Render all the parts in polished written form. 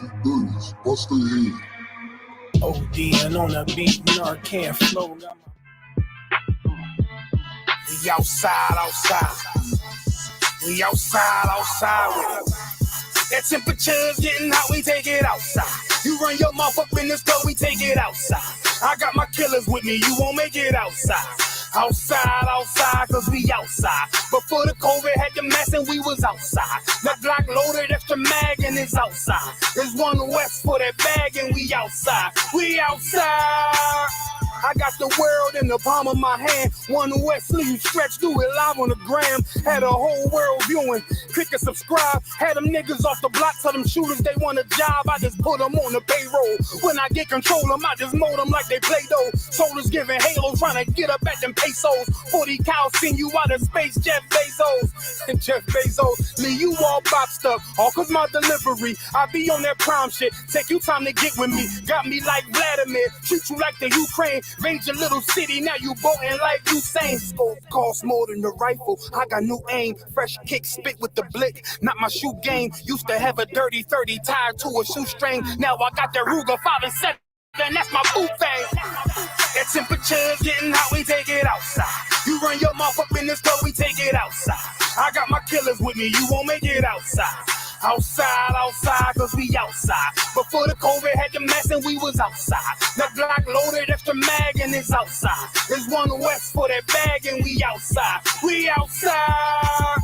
1930s, bust their head. ODing on the beat, Narcan flow. We outside. We outside with it. That temperature's getting hot, we take it outside. You run your mouth up in this club, we take it outside. I got my killers with me, you won't make it outside. Outside, cause we outside. Before the COVID had the mask and we was outside. That Glock loaded, extra mag and it's outside. There's one west for that bag and we outside. We outside. I got the world in the palm of my hand. One west sleeve stretch, do it live on the gram. Had a whole world viewing. Click and subscribe. Had them niggas off the block, tell them shooters they want a job. I just put them on the payroll. When I get control them, I just mold them like they Play-Doh. Soldiers giving Halo, trying to get up at them pesos. 40 cows send you out of space, Jeff Bezos. And Jeff Bezos, me, you all boxed up. All cause my delivery. I be on that prime shit. Take you time to get with me. Got me like Vladimir. Treat you like the Ukraine. Raid your little city, now you boating like Usain. Scope costs more than the rifle. I got new aim, fresh kick, spit with the blick. Not my shoe game. Used to have a dirty 30 tied to a shoestring. Now I got that Ruger 5 and 7. That's my boot thing. That temperature's getting hot, we take it outside. You run your mouth up in this club, we take it outside. I got my killers with me, you won't make it outside. Outside, cause we outside. Before the COVID had the mask and we was outside. That Glock loaded, extra mag and it's outside. There's one west for that bag and we outside. We outside.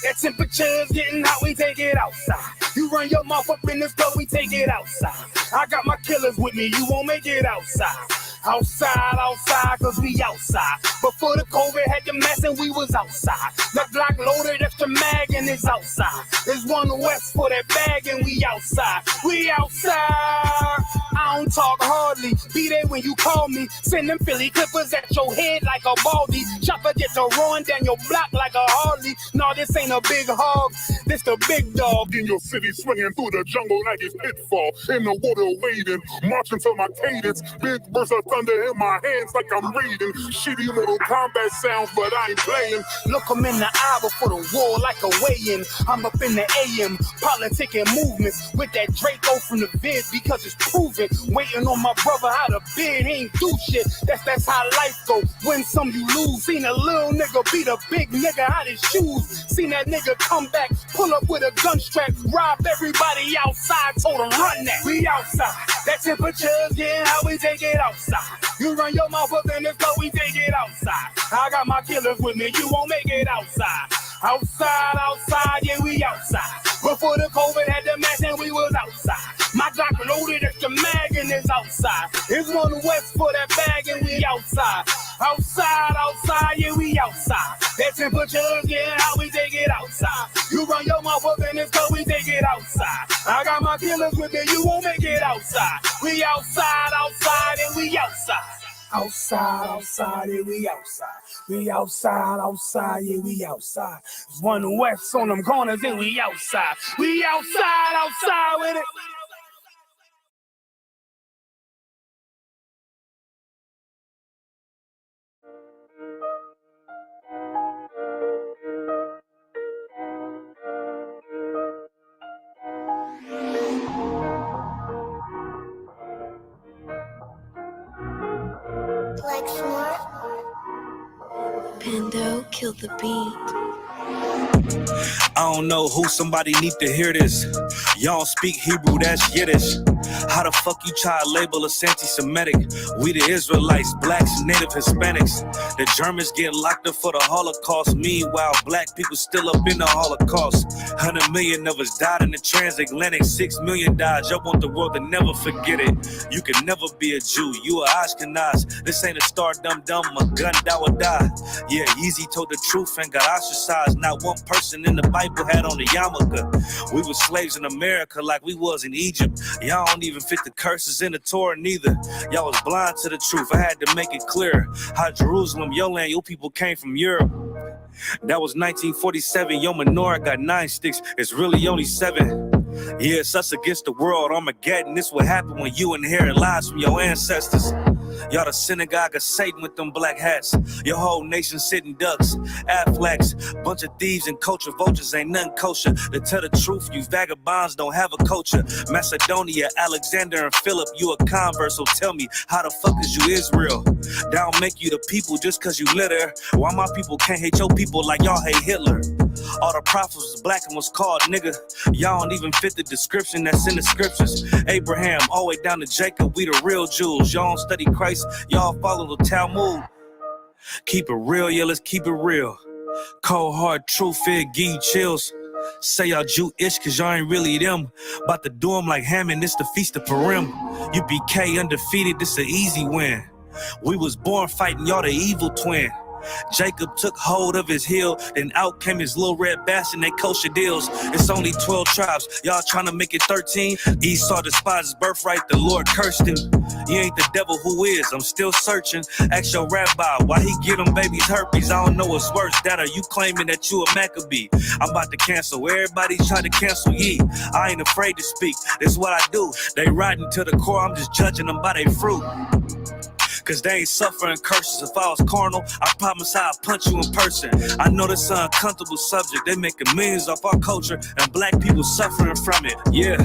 That temperature's getting hot, we take it outside. You run your mouth up in this club, we take it outside. I got my killers with me, you won't make it outside. Outside, cause we outside. Before the COVID had the mask and we was outside. The Glock loaded, extra mag and it's outside. There's one west for that bag and we outside. We outside. I don't talk hardly, be there when you call me. Send them Philly clippers at your head like a baldy. Chopper get to run down your block like a Harley. No, this ain't a big hog, this the big dog. In your city, swinging through the jungle like it's pitfall. In the water wading, marching to my cadence. Big burst of thunder in my hands like I'm reading. Shitty Mortal Kombat sounds, but I ain't playing. Look them in the eye before the war like a weigh-in. I'm up in the AM, politicking movements with that Draco from the vid because it's proven. Waiting on my brother how to bid, he ain't do shit. That's how life go. Win some, you lose. Seen a little nigga beat a big nigga out his shoes. Seen that nigga come back, pull up with a gun strap, rob everybody outside, told him run that. We outside. That temperature's getting hot, we take it outside. You run your mouth up in this club, we take it outside. I got my killers with me, you won't make it outside. Outside, yeah, we outside. Before the COVID had the mask and we was outside. My Glock loaded, extra mag and it's outside. It's one west for that bag and we outside. Outside, yeah, we outside. That temperature's getting hot, we take it outside. You run your mouth up in this club, we take it outside. I got my killers with me, you won't make it outside. We outside, and we outside. Outside, yeah, we outside. We outside, yeah, we outside. There's one west on them corners and we outside. We outside with it. Pando killed the beat. I don't know who, somebody need to hear this. Y'all speak Hebrew, that's Yiddish. How the fuck you try to label us anti-Semitic? We the Israelites, blacks, native Hispanics. The Germans get locked up for the Holocaust. Meanwhile, black people still up in the Holocaust. 100 million of us died in the transatlantic. 6 million died. Y'all want the world to never forget it. You can never be a Jew. You a Ashkenaz. This ain't a star dum-dum. A gun that would die. Yeah, Yeezy told the truth and got ostracized. Not one person in the Bible had on the yarmulke. We were slaves in America like we was in Egypt. Y'all don't even fit the curses in the Torah neither. Y'all was blind to the truth. I had to make it clear how Jerusalem, your land, your people came from Europe. That was 1947. Your menorah got 9 sticks. It's really only 7. Yeah, it's us against the world, Armageddon. This what happened when you inherit lies from your ancestors. Y'all the synagogue of Satan with them black hats. Your whole nation sitting ducks, Aflacs, bunch of thieves and culture vultures, ain't nothing kosher. To tell the truth, you vagabonds don't have a culture. Macedonia, Alexander and Philip, you a convert, so tell me, how the fuck is you Israel? That don't make you the people just cause you litter. Why my people can't hate your people like y'all hate Hitler? All the prophets was black and was called nigga. Y'all don't even fit the description that's in the scriptures. Abraham, all the way down to Jacob, we the real Jews. Y'all don't study Christ, y'all follow the Talmud. Keep it real, yeah, let's keep it real. Cold hard truth, it give you chills. Say y'all Jewish cause y'all ain't really them. About to do them like Hammond, this the feast of Purim. You BK undefeated, this an easy win. We was born fighting, y'all the evil twin. Jacob took hold of his heel, then out came his little red bastard, they kosher deals. It's only 12 tribes, y'all trying to make it 13. Esau despised his birthright, the Lord cursed him. You ain't the devil, who is? I'm still searching. Ask your rabbi, why he get them babies herpes? I don't know what's worse, that or you claiming that you a Maccabee. I'm about to cancel, everybody try to cancel ye. I ain't afraid to speak, this what I do. They riding to the core, I'm just judging them by their fruit. Cause they ain't suffering curses. If I was carnal, I promise I'd punch you in person. I know this is an uncomfortable subject. They making millions off our culture and black people suffering from it. Yeah,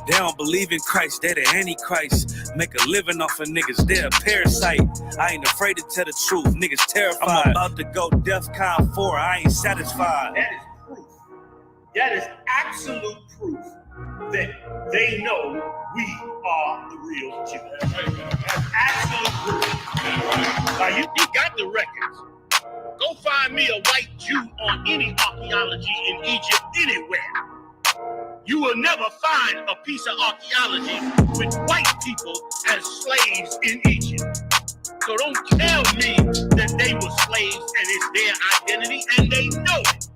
they don't believe in Christ. They the Antichrist. Make a living off of niggas. They're a parasite. I ain't afraid to tell the truth. Niggas terrified. I'm about to go DEFCON 4. I ain't satisfied. That is proof. That is absolute proof that they know we are the real Jews. That's absolute proof. Now you got the records. Go find me a white Jew on any archaeology in Egypt anywhere. You will never find a piece of archaeology with white people as slaves in Egypt. So don't tell me that they were slaves and it's their identity, and they know it.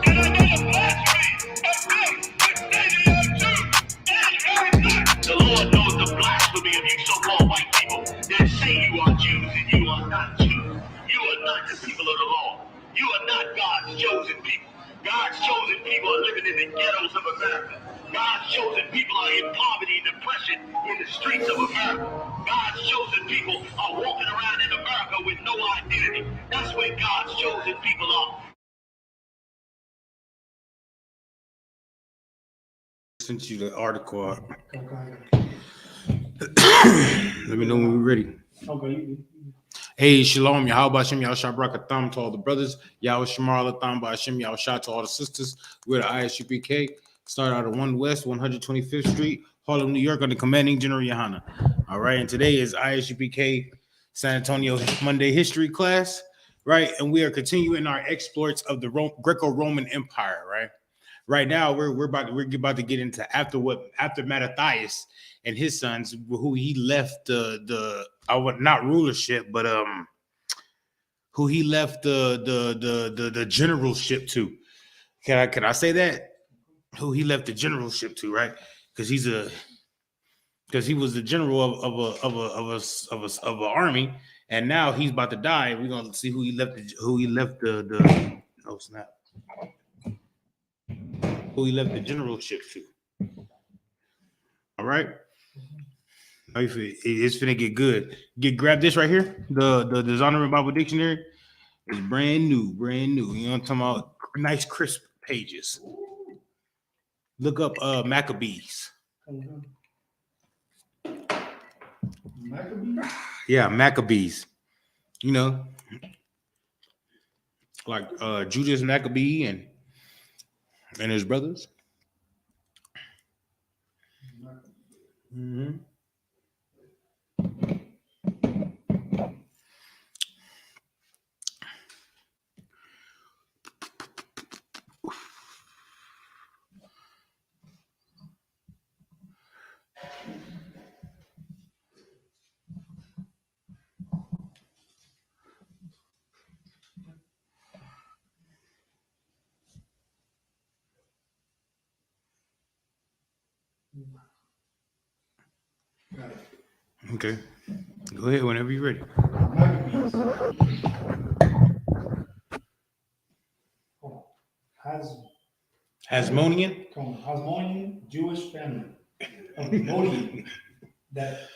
And I know the blasphemy of them that say they are Jews and are not. The Lord knows the blasphemy of you so-called white people that say you are Jews and you are not Jews. You are not the people of the law. You are not God's chosen people. God's chosen people are living in the ghettos of America. God's chosen people are in poverty and depression in the streets of America. God's chosen people are walking around in America with no identity. That's where God's chosen people are. Sent you the article. Let me know when we're ready. Okay. Hey, Shalom, Yahweh Hashem, Yahushua Barakatham to all the brothers. Yahweh Shemar Latham Hashem, Yahushua to all the sisters. We're the ISUPK. Started out of 1 West, 125th Street, Harlem, New York, under Commanding General Yohana. All right, and today is ISUPK San Antonio Monday History class, right? And we are continuing our exploits of the Greco-Roman Empire, right? Right now, we're about to get into after Mattathias and his sons, who he left not rulership, but who he left the generalship to. Can I say that? Who he left the generalship to, right? Because he was the general of an army, and now he's about to die. We're gonna see who he left the oh snap. Who he left the generalship to. All right. It's finna get good. Grab this right here. The Dishonorable Bible Dictionary is brand new. You know what I'm talking about? Nice crisp pages. Look up Maccabees. Maccabees? Yeah, Maccabees. You know, like Judas Maccabee and his brothers. Mm-hmm. Okay. Go ahead whenever you're ready. Maccabees. Hasmonean Jewish family of Modian that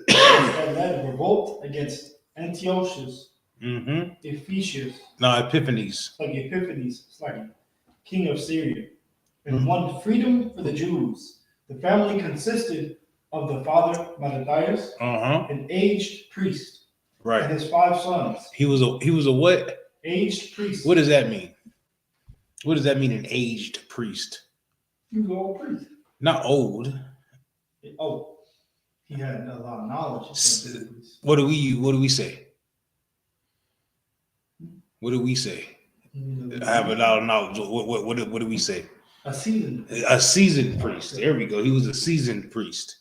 led revolt against Antiochus Epiphanes. Epiphanes. It's like king of Syria, and won freedom for the Jews. The family consisted of the father Mattathias, an aged priest, Right. and his 5 sons. He was a what? Aged priest. What does that mean? What does that mean, an aged priest? He was an old priest. Not old. Oh, he had a lot of knowledge. What do we say? What do we say? I have a lot of knowledge. What do we say? A seasoned priest. There we go. He was a seasoned priest.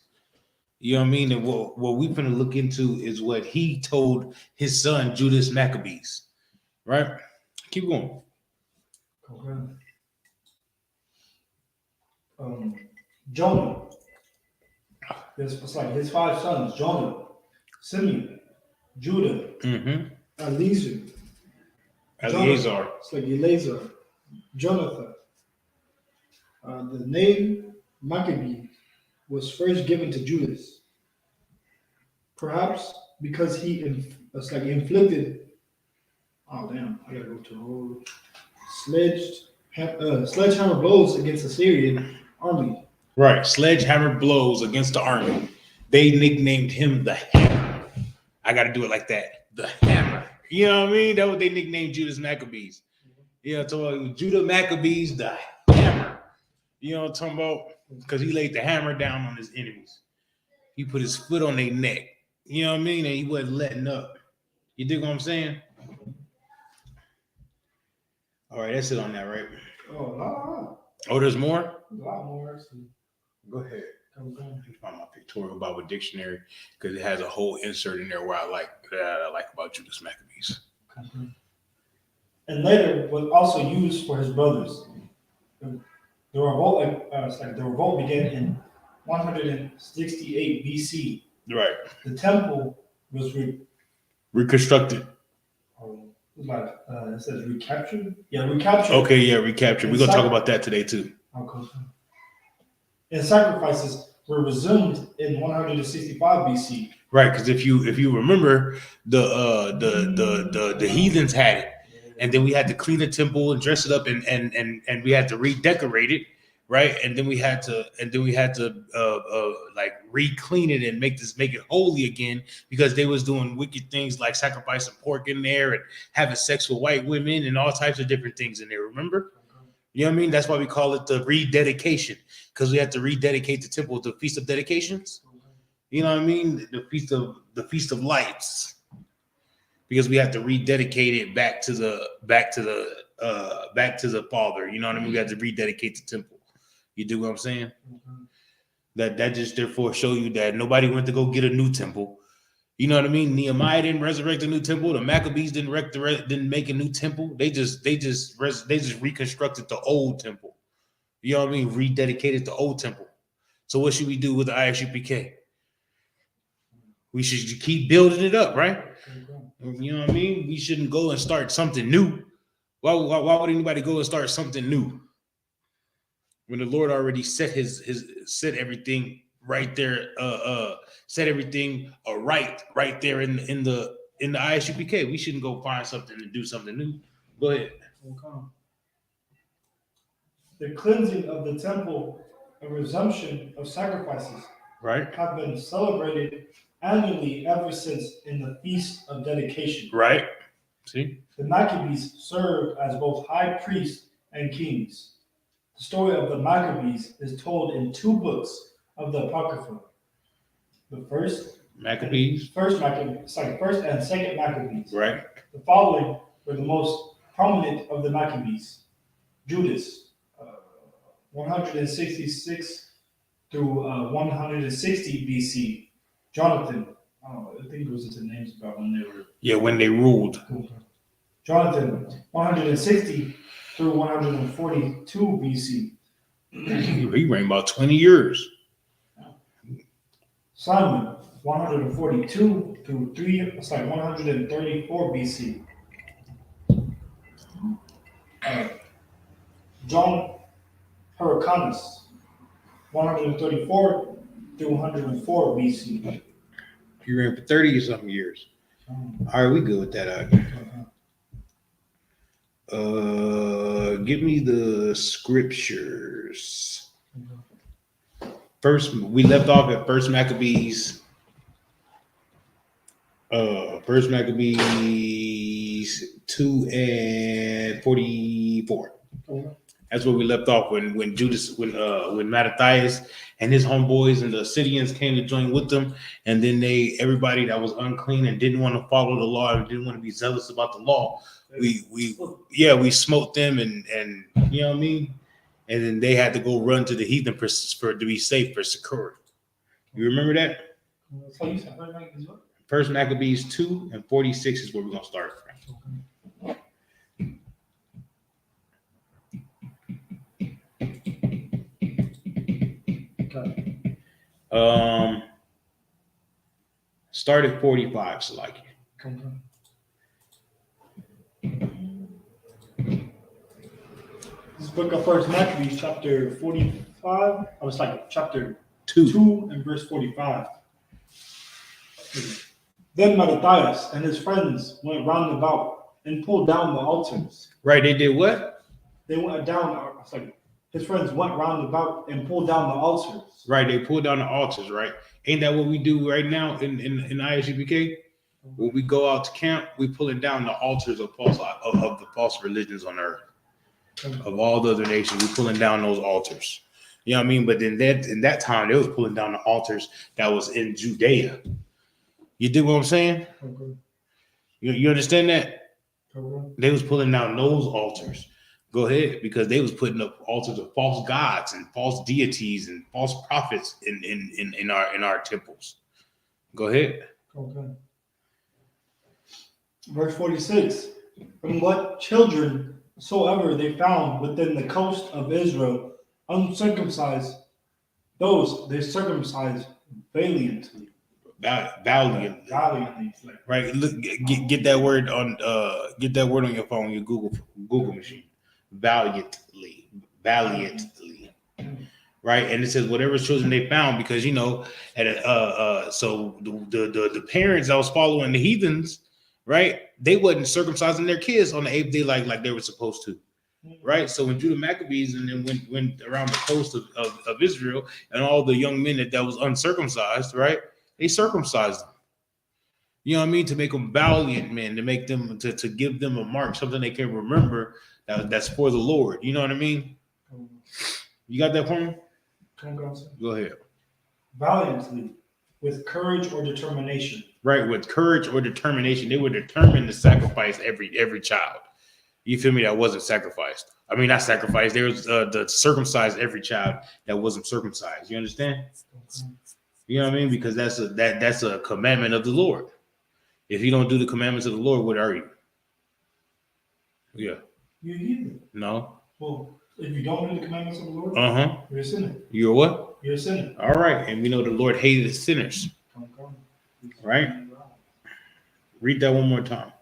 You know what I mean? And what we're going to look into is what he told his son Judas Maccabees. Right? Keep going. Okay. Jonah. It's like his 5 sons: Jonah, Simeon, Judah, Eleazar. It's like Eleazar, Jonathan. The name Maccabee was first given to Judas, perhaps because he inflicted. Oh damn! I gotta go to the whole sledgehammer blows against the Syrian army. Right, sledgehammer blows against the army. They nicknamed him the Hammer. I got to do it like that. The Hammer. You know what I mean? That's what they nicknamed Judas Maccabees. Yeah, so Judah Maccabees, the Hammer. You know what I'm talking about? Because he laid the hammer down on his enemies. He put his foot on their neck. You know what I mean? And he wasn't letting up. You dig what I'm saying? All right, that's it on that, right? Oh, there's more? A lot more. Go ahead. I'm going to find my pictorial Bible dictionary because it has a whole insert in there where I like about Judas Maccabees. And later was also used for his brothers. The revolt began in 168 BC. Right. The temple was reconstructed. It says recaptured. Yeah, recaptured. Okay, yeah, recaptured. We're gonna talk about that today too. Okay. And sacrifices were resumed in 165 BC. Right, because if you remember, the heathens had it, and then we had to clean the temple and dress it up, and we had to redecorate it, right? And then we had to like re-clean it and make it holy again, because they was doing wicked things like sacrificing pork in there and having sex with white women and all types of different things in there. Remember? You know what I mean? That's why we call it the rededication, because we had to rededicate the temple to the Feast of Dedications. You know what I mean? The Feast of Lights, because we have to rededicate it back to the Father. You know what I mean? We had to rededicate the temple. You do what I'm saying? That just therefore show you that nobody went to go get a new temple. You know what I mean? Nehemiah didn't resurrect a new temple. The Maccabees didn't make a new temple. They just reconstructed the old temple. You know what I mean? Rededicated the old temple. So what should we do with the ISUPK? We should keep building it up, right? You know what I mean? We shouldn't go and start something new. Why would anybody go and start something new when the Lord already set set everything right there, set everything right there in the ISUPK? We shouldn't go find something to do something new. Go ahead. Okay. The cleansing of the temple and resumption of sacrifices, right, have been celebrated annually ever since in the Feast of Dedication. Right. See? The Maccabees served as both high priests and kings. The story of the Maccabees is told in 2 books of the Apocrypha. The first and second Maccabees. Right. The following were the most prominent of the Maccabees: Judas, 166 through 160 BC. Jonathan, I think it was the names about when they were. Yeah, when they ruled. Jonathan, 160 through 142 BC. He reigned about 20 years. Simon, 142 through 134 BC. Hyrcanus, 134 through 104 BC. He ran for 30 or something years. All right, we good with that. Give me the scriptures. First, we left off at First Maccabees. First Maccabees 2 and 44. That's where we left off when Mattathias and his homeboys and the Assyrians came to join with them, and then everybody that was unclean and didn't want to follow the law and didn't want to be zealous about the law, we smote them and you know what I mean, and then they had to go run to the heathen for to be safe, for security. You remember that? First Maccabees 2 and 46 is where we're gonna start from. Start at 45, so like This book of First Maccabees, chapter 45. I was like chapter 2 and verse 45. Then Mattathias and his friends went round about and pulled down the altars. Right, they did what? They went down. I was like, his friends went round about and pulled down the altars. Right, they pulled down the altars, right? Ain't that what we do right now in ISUPK? When we go out to camp, we pulling down the altars of the false religions on earth. Of all the other nations, we pulling down those altars. You know what I mean? But in that time, they was pulling down the altars that was in Judea. You dig what I'm saying? Okay. You understand that? Okay. They was pulling down those altars. Go ahead, because they was putting up altars of false gods and false deities and false prophets in our temples. Go ahead. Okay. Verse 46. And what children soever they found within the coast of Israel, uncircumcised, those they circumcised valiantly. Valiantly. Right. Look, get that word on your phone, your Google machine. Valiantly. Right. And it says whatever children they found, because so the parents that was following the heathens, right, they wasn't circumcising their kids on the 8th day like they were supposed to. Right. So when Judah Maccabees and then went around the coast of Israel, and all the young men that was uncircumcised, right, they circumcised them. You know what I mean? To make them valiant men, to make them to give them a mark, something they can remember that's for the Lord. You know what I mean? You got that point? Go ahead. Valiantly, with courage or determination. Right, with courage or determination, they were determined to sacrifice every child. You feel me? That wasn't sacrificed. I mean, not sacrificed. There was to circumcise every child that wasn't circumcised. You understand? You know what I mean? Because that's a commandment of the Lord. If you don't do the commandments of the Lord, what are you? Yeah. You're heathen. No. Well, if you don't do the commandments of the Lord, you're a sinner. You're what? You're a sinner. All right. And we know the Lord hated sinners. Right? Read that one more time.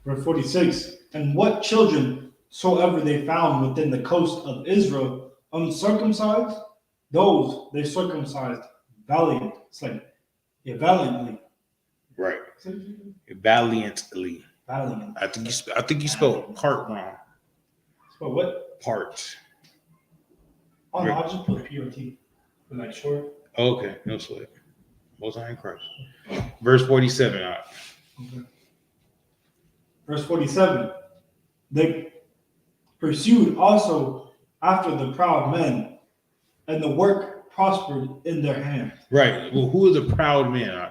Verse 46. And what children soever they found within the coast of Israel, uncircumcised, those they circumcised valiant. It's like, valiantly. Right. Valiantly. Valiant. I think you spelled part wrong. Spell what? Part. Oh no, I just put PRT. Like short. Okay, no sweat. Most High in Christ. Verse 47. Okay. Verse 47. They pursued also after the proud men, and the work prospered in their hand. Right. Well, who are the proud men?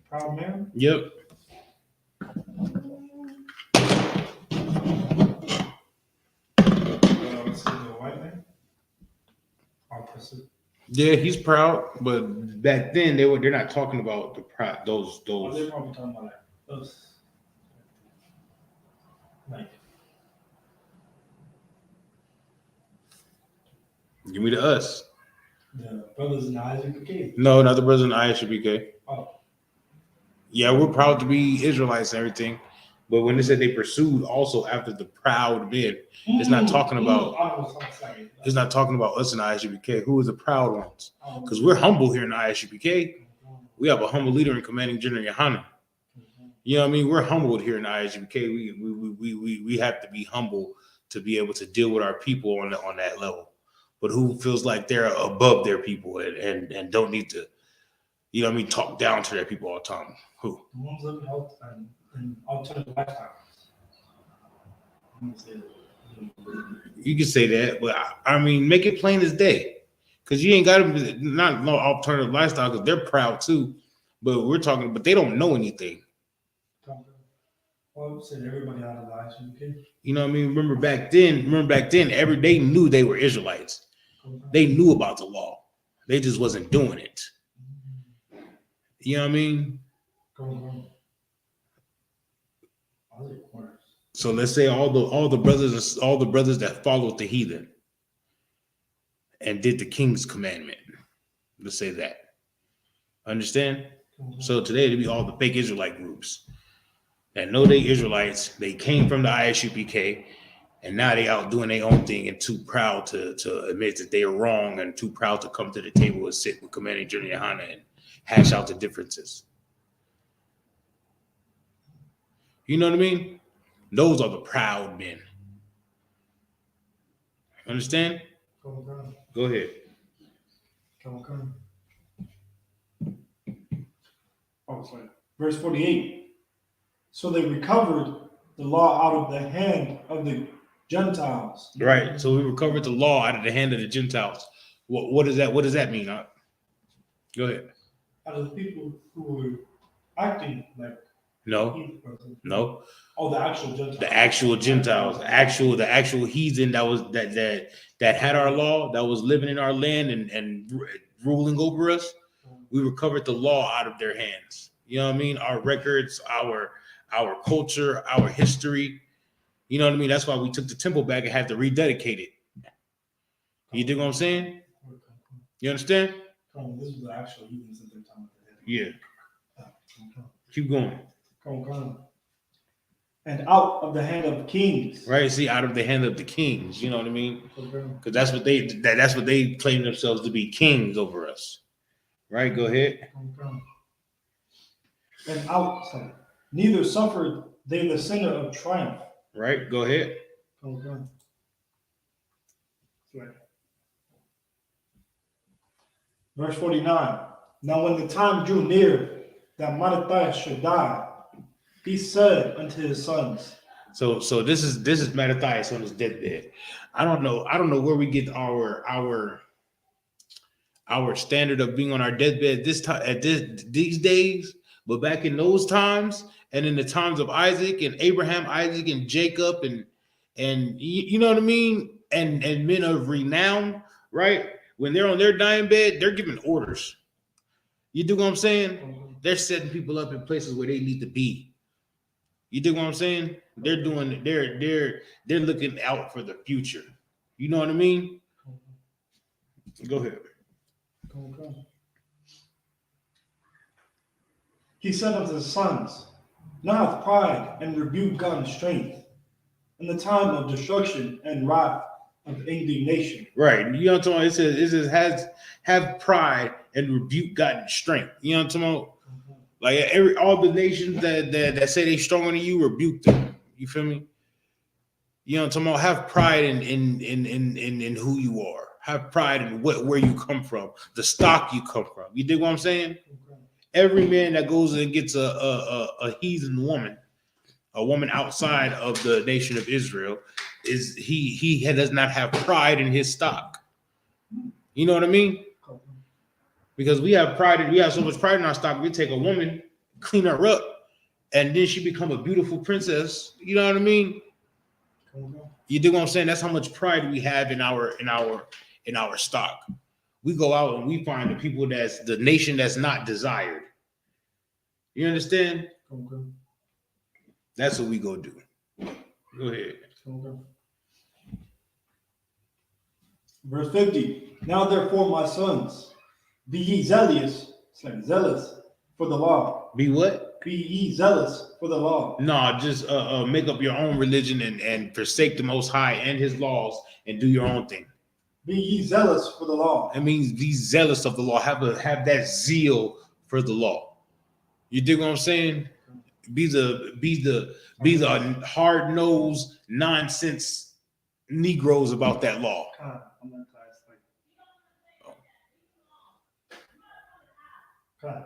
Proud man? Yep. White man? Opposite. Yeah, he's proud, but back then they're not talking about the proud those. Oh, they're probably talking about those. Like. Give me the us. The brothers in the Isupk. No, not the brothers in the ISUPK. Oh. Yeah, we're proud to be Israelites and everything, But when they said they pursued also after the proud men, it's not talking about. It's not talking about us in ISUPK. Who is the proud ones? Because we're humble here in ISUPK. We have a humble leader in Commanding General Yohanan. You know what I mean? We're humbled here in ISUPK. We have to be humble to be able to deal with our people on that level. But who feels like they're above their people and don't need to, you know what I mean, talk down to their people all the time? Who? The ones living health and alternative lifestyles. You can say that, but I mean, make it plain as day. Because you ain't got to not no alternative lifestyle because they're proud too. But we're talking, but they don't know anything. Well, said everybody out of lives. You know what I mean? Remember back then, they knew they were Israelites. They knew about the law. They just wasn't doing it. You know what I mean? So let's say all the brothers that followed the heathen and did the king's commandment. Let's say that. Understand? So today it'll be all the fake Israelite groups that know they Israelites. They came from the ISUPK, and now they out doing their own thing and too proud to admit that they are wrong and too proud to come to the table and sit with Commanding General Yohanan and hash out the differences. You know what I mean? Those are the proud men. Understand? Go ahead. Oh, sorry. Verse 48. So they recovered the law out of the hand of the Gentiles. Right. So we recovered the law out of the hand of the Gentiles. What does that? What does that mean? Go ahead. Out of the people who were acting like no. Oh, the actual Gentiles. The actual Gentiles, the actual heathen that had our law, that was living in our land and ruling over us. We recovered the law out of their hands. You know what I mean? Our records, our culture, our history. You know what I mean? That's why we took the temple back and had to rededicate it. You dig what I'm saying? You understand? This is the actual heathens at their time. Yeah. Keep going. And out of the hand of kings. Right. See, out of the hand of the kings. You know what I mean? Because that's what they claim themselves to be, kings over us. Right. Go ahead. And outside, neither suffered they the center of triumph. Right. Go ahead. Verse 49. Now when the time drew near that Mattathias should die, he said unto his sons. So this is Mattathias on his deathbed. I don't know where we get our standard of being on our deathbed these days, but back in those times and in the times of Isaac and Abraham, Isaac and Jacob and you know what I mean, and men of renown, right? When they're on their dying bed, they're giving orders. You do what I'm saying? They're setting people up in places where they need to be. You dig what I'm saying? They're looking out for the future. You know what I mean? Go ahead. He said unto his sons, now hath pride and rebuke gotten strength in the time of destruction and wrath of indignation. Right. You know what I'm talking about? It says have pride and rebuke gotten strength. You know what I'm talking about? Like all the nations that say they stronger than you, rebuke them. You feel me? You know what I'm talking about? Have pride in who you are. Have pride in where you come from, the stock you come from. You dig what I'm saying? Every man that goes and gets a heathen woman, a woman outside of the nation of Israel, he does not have pride in his stock. You know what I mean? Because we have so much pride in our stock, we take a woman, clean her up, and then she become a beautiful princess. You know what I mean? You dig what I'm saying? That's how much pride we have in our stock. We go out and we find the people that's the nation that's not desired. You understand? That's what we go do. Go ahead. Verse 50. Now therefore, my sons, be ye zealous for the law. Be what? Be ye zealous for the law. No, just make up your own religion and forsake the Most High and His laws and do your own thing. Be ye zealous for the law. It means be zealous of the law. Have that zeal for the law. You dig what I'm saying? Be the hard-nosed nonsense Negroes about that law. I'm not tired.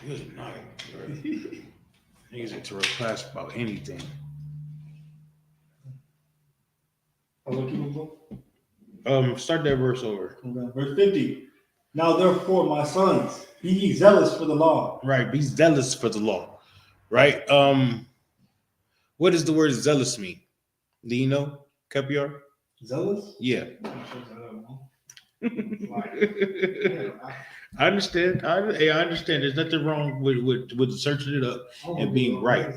Good night. Niggas into a class about anything. Start that verse over. Okay. Verse 50. Now therefore, my sons, be ye zealous for the law. Right, be zealous for the law. Right. What does the word zealous mean? Do you know, Capiar? Zealous? Yeah. I understand. I understand. There's nothing wrong with searching it up and being right.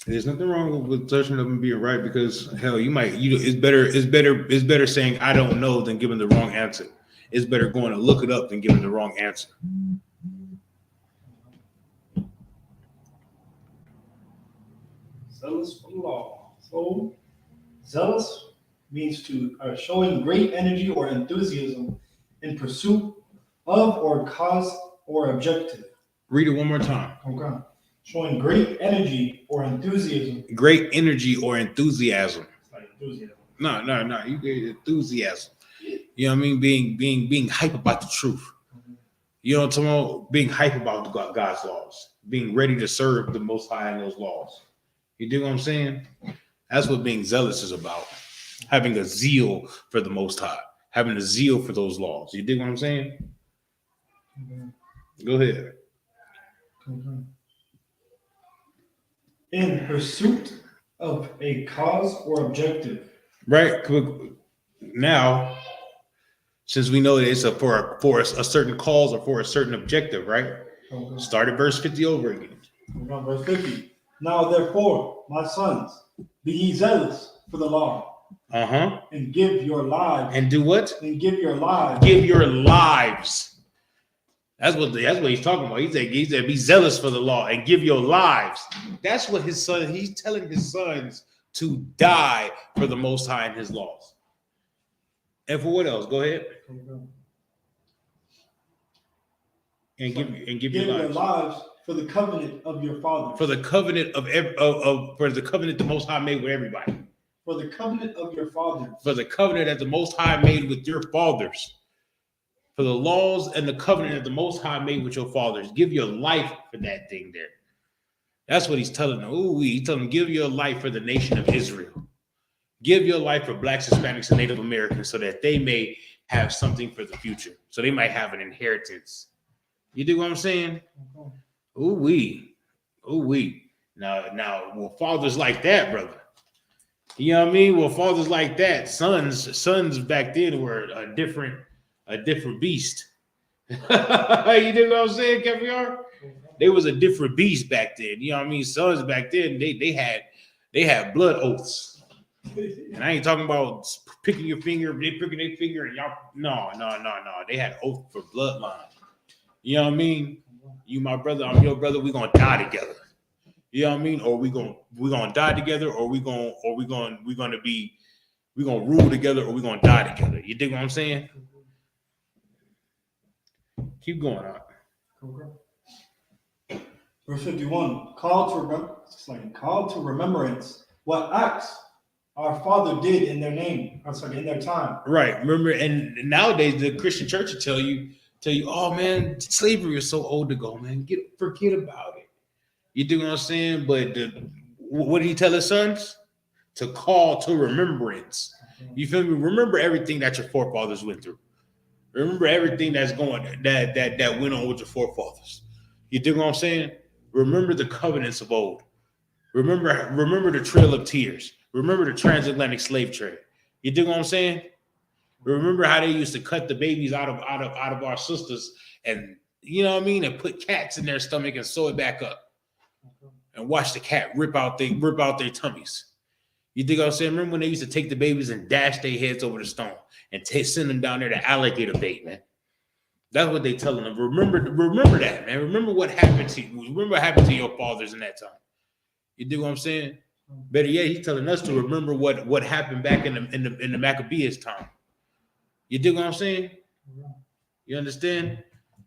There's nothing wrong with searching up and being right, because hell, it's better saying I don't know than giving the wrong answer. It's better going to look it up than giving the wrong answer. Zealous for the law. So, zealous means to showing great energy or enthusiasm in pursuit of or cause or objective. Read it one more time. Okay. Showing great energy or enthusiasm. Great energy or enthusiasm. Like enthusiasm. No. You get enthusiasm. You know what I mean? Being hype about the truth. You know what I'm talking about? Being hype about God's laws. Being ready to serve the Most High in those laws. You dig what I'm saying? That's what being zealous is about. Having a zeal for the Most High. Having a zeal for those laws. You dig what I'm saying? Go ahead. In pursuit of a cause or objective. Right. Now, since we know that it's for a certain cause or for a certain objective, right? Start at verse 50 over again. Verse 50. Now therefore, my sons, be ye zealous for the law. And give your lives. And do what? And give your lives. Give your lives. That's what he's talking about. He said, be zealous for the law and give your lives. That's what he's telling his sons to die for the Most High and His laws. And for what else? Go ahead. And give your lives for the covenant of your fathers. For the covenant for the covenant the Most High made with everybody. For the covenant of your fathers. For the covenant that the Most High made with your fathers. For the laws and the covenant that the Most High made with your fathers. Give your life for that thing there. That's what he's telling them. He's telling them, give your life for the nation of Israel. Give your life for Blacks, Hispanics, and Native Americans so that they may have something for the future. So they might have an inheritance. You dig what I'm saying? Ooh-wee. Now, well, fathers like that, brother. You know what I mean? Well, fathers like that, sons back then were a different beast. You dig what I'm saying, Caviar? They was a different beast back then. You know what I mean? Sons back then, they had blood oaths. And I ain't talking about picking your finger, they picking their finger, and y'all. No. They had oath for bloodline. You know what I mean? You my brother, I'm your brother. We gonna die together. You know what I mean? Or we gonna die together, or we gonna rule together, or we gonna die together. You dig what I'm saying? Keep going on. Verse 51. Call to remembrance what acts our father did in their name. In their time. Right. Remember, and nowadays the Christian church will tell you, oh man, slavery is so old ago, man. Forget about it. You do what I'm saying? But what did he tell his sons? To call to remembrance. You feel me? Remember everything that your forefathers went through. Remember everything that went on with your forefathers. You dig what I'm saying? Remember the covenants of old. Remember the Trail of Tears. Remember the transatlantic slave trade. You dig what I'm saying? Remember how they used to cut the babies out of our sisters, and you know what I mean, and put cats in their stomach and sew it back up, and watch the cat rip out their tummies. You dig what I'm saying? Remember when they used to take the babies and dash their heads over the stone and send them down there to alligator bait, man? That's what they telling them. Remember that, man. Remember what happened to you. Remember what happened to your fathers in that time. You dig what I'm saying? Better yet, he's telling us to remember what happened back in the Maccabees time. You dig what I'm saying? You understand?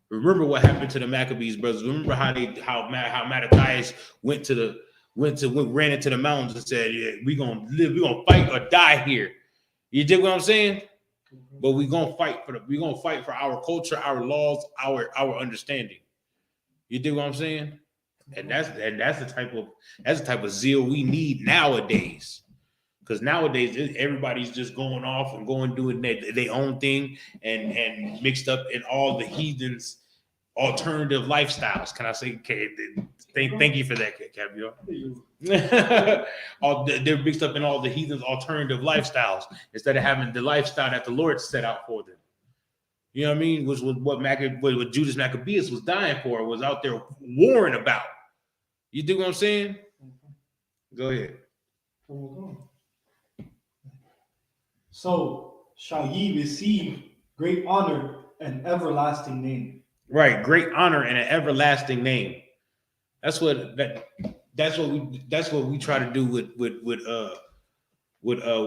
Remember what happened to the Maccabees brothers. Remember how Mattathias ran into the mountains and said, "Yeah, we're gonna fight or die here." You dig what I'm saying? But we're gonna fight for our culture, our laws, our understanding. You dig what I'm saying? And that's the type of zeal we need nowadays. Because nowadays everybody's just going off and doing their own thing and mixed up in all the heathens' alternative lifestyles. Can I say? Okay, thank you for that, Cabio. They're mixed up in all the heathens' alternative lifestyles instead of having the lifestyle that the Lord set out for them. You know what I mean? Which was what Judas Maccabeus was dying for, was out there warring about. You dig what I'm saying? Go ahead. So shall ye receive great honor and everlasting name. Right, great honor and an everlasting name. That's what we try to do with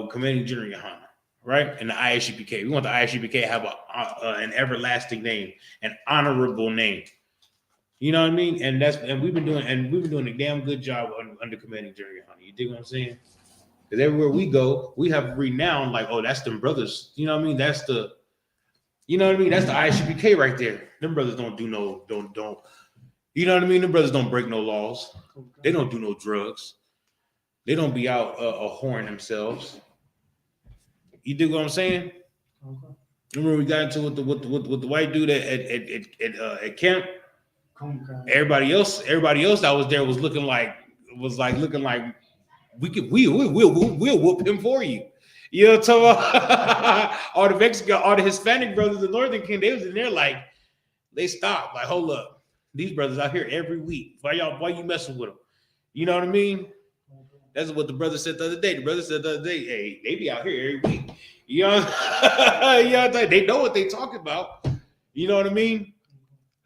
Commanding General Yohana, right? And the ISUPK. We want the ISUPK to have an everlasting name, an honorable name. You know what I mean? And we've been doing a damn good job under Commanding General Yohana. You dig what I'm saying? Because everywhere we go, we have renowned, like, oh, that's them brothers. You know what I mean? That's the ISUPK right there. Them brothers don't. You know what I mean? Them brothers don't break no laws. They don't do no drugs. They don't be out whoring themselves. You dig what I'm saying? Okay. Remember we got into with the white dude at camp. Everybody else that was there was looking like we'll whoop him for you. You know what I'm talking about? all the Hispanic brothers in Northern King, they was in there like, they stopped, like, hold up. These brothers out here every week. Why you messing with them? You know what I mean? That's what the brother said the other day. The brother said the other day, hey, they be out here every week. You know they know what they talking about. You know what I mean?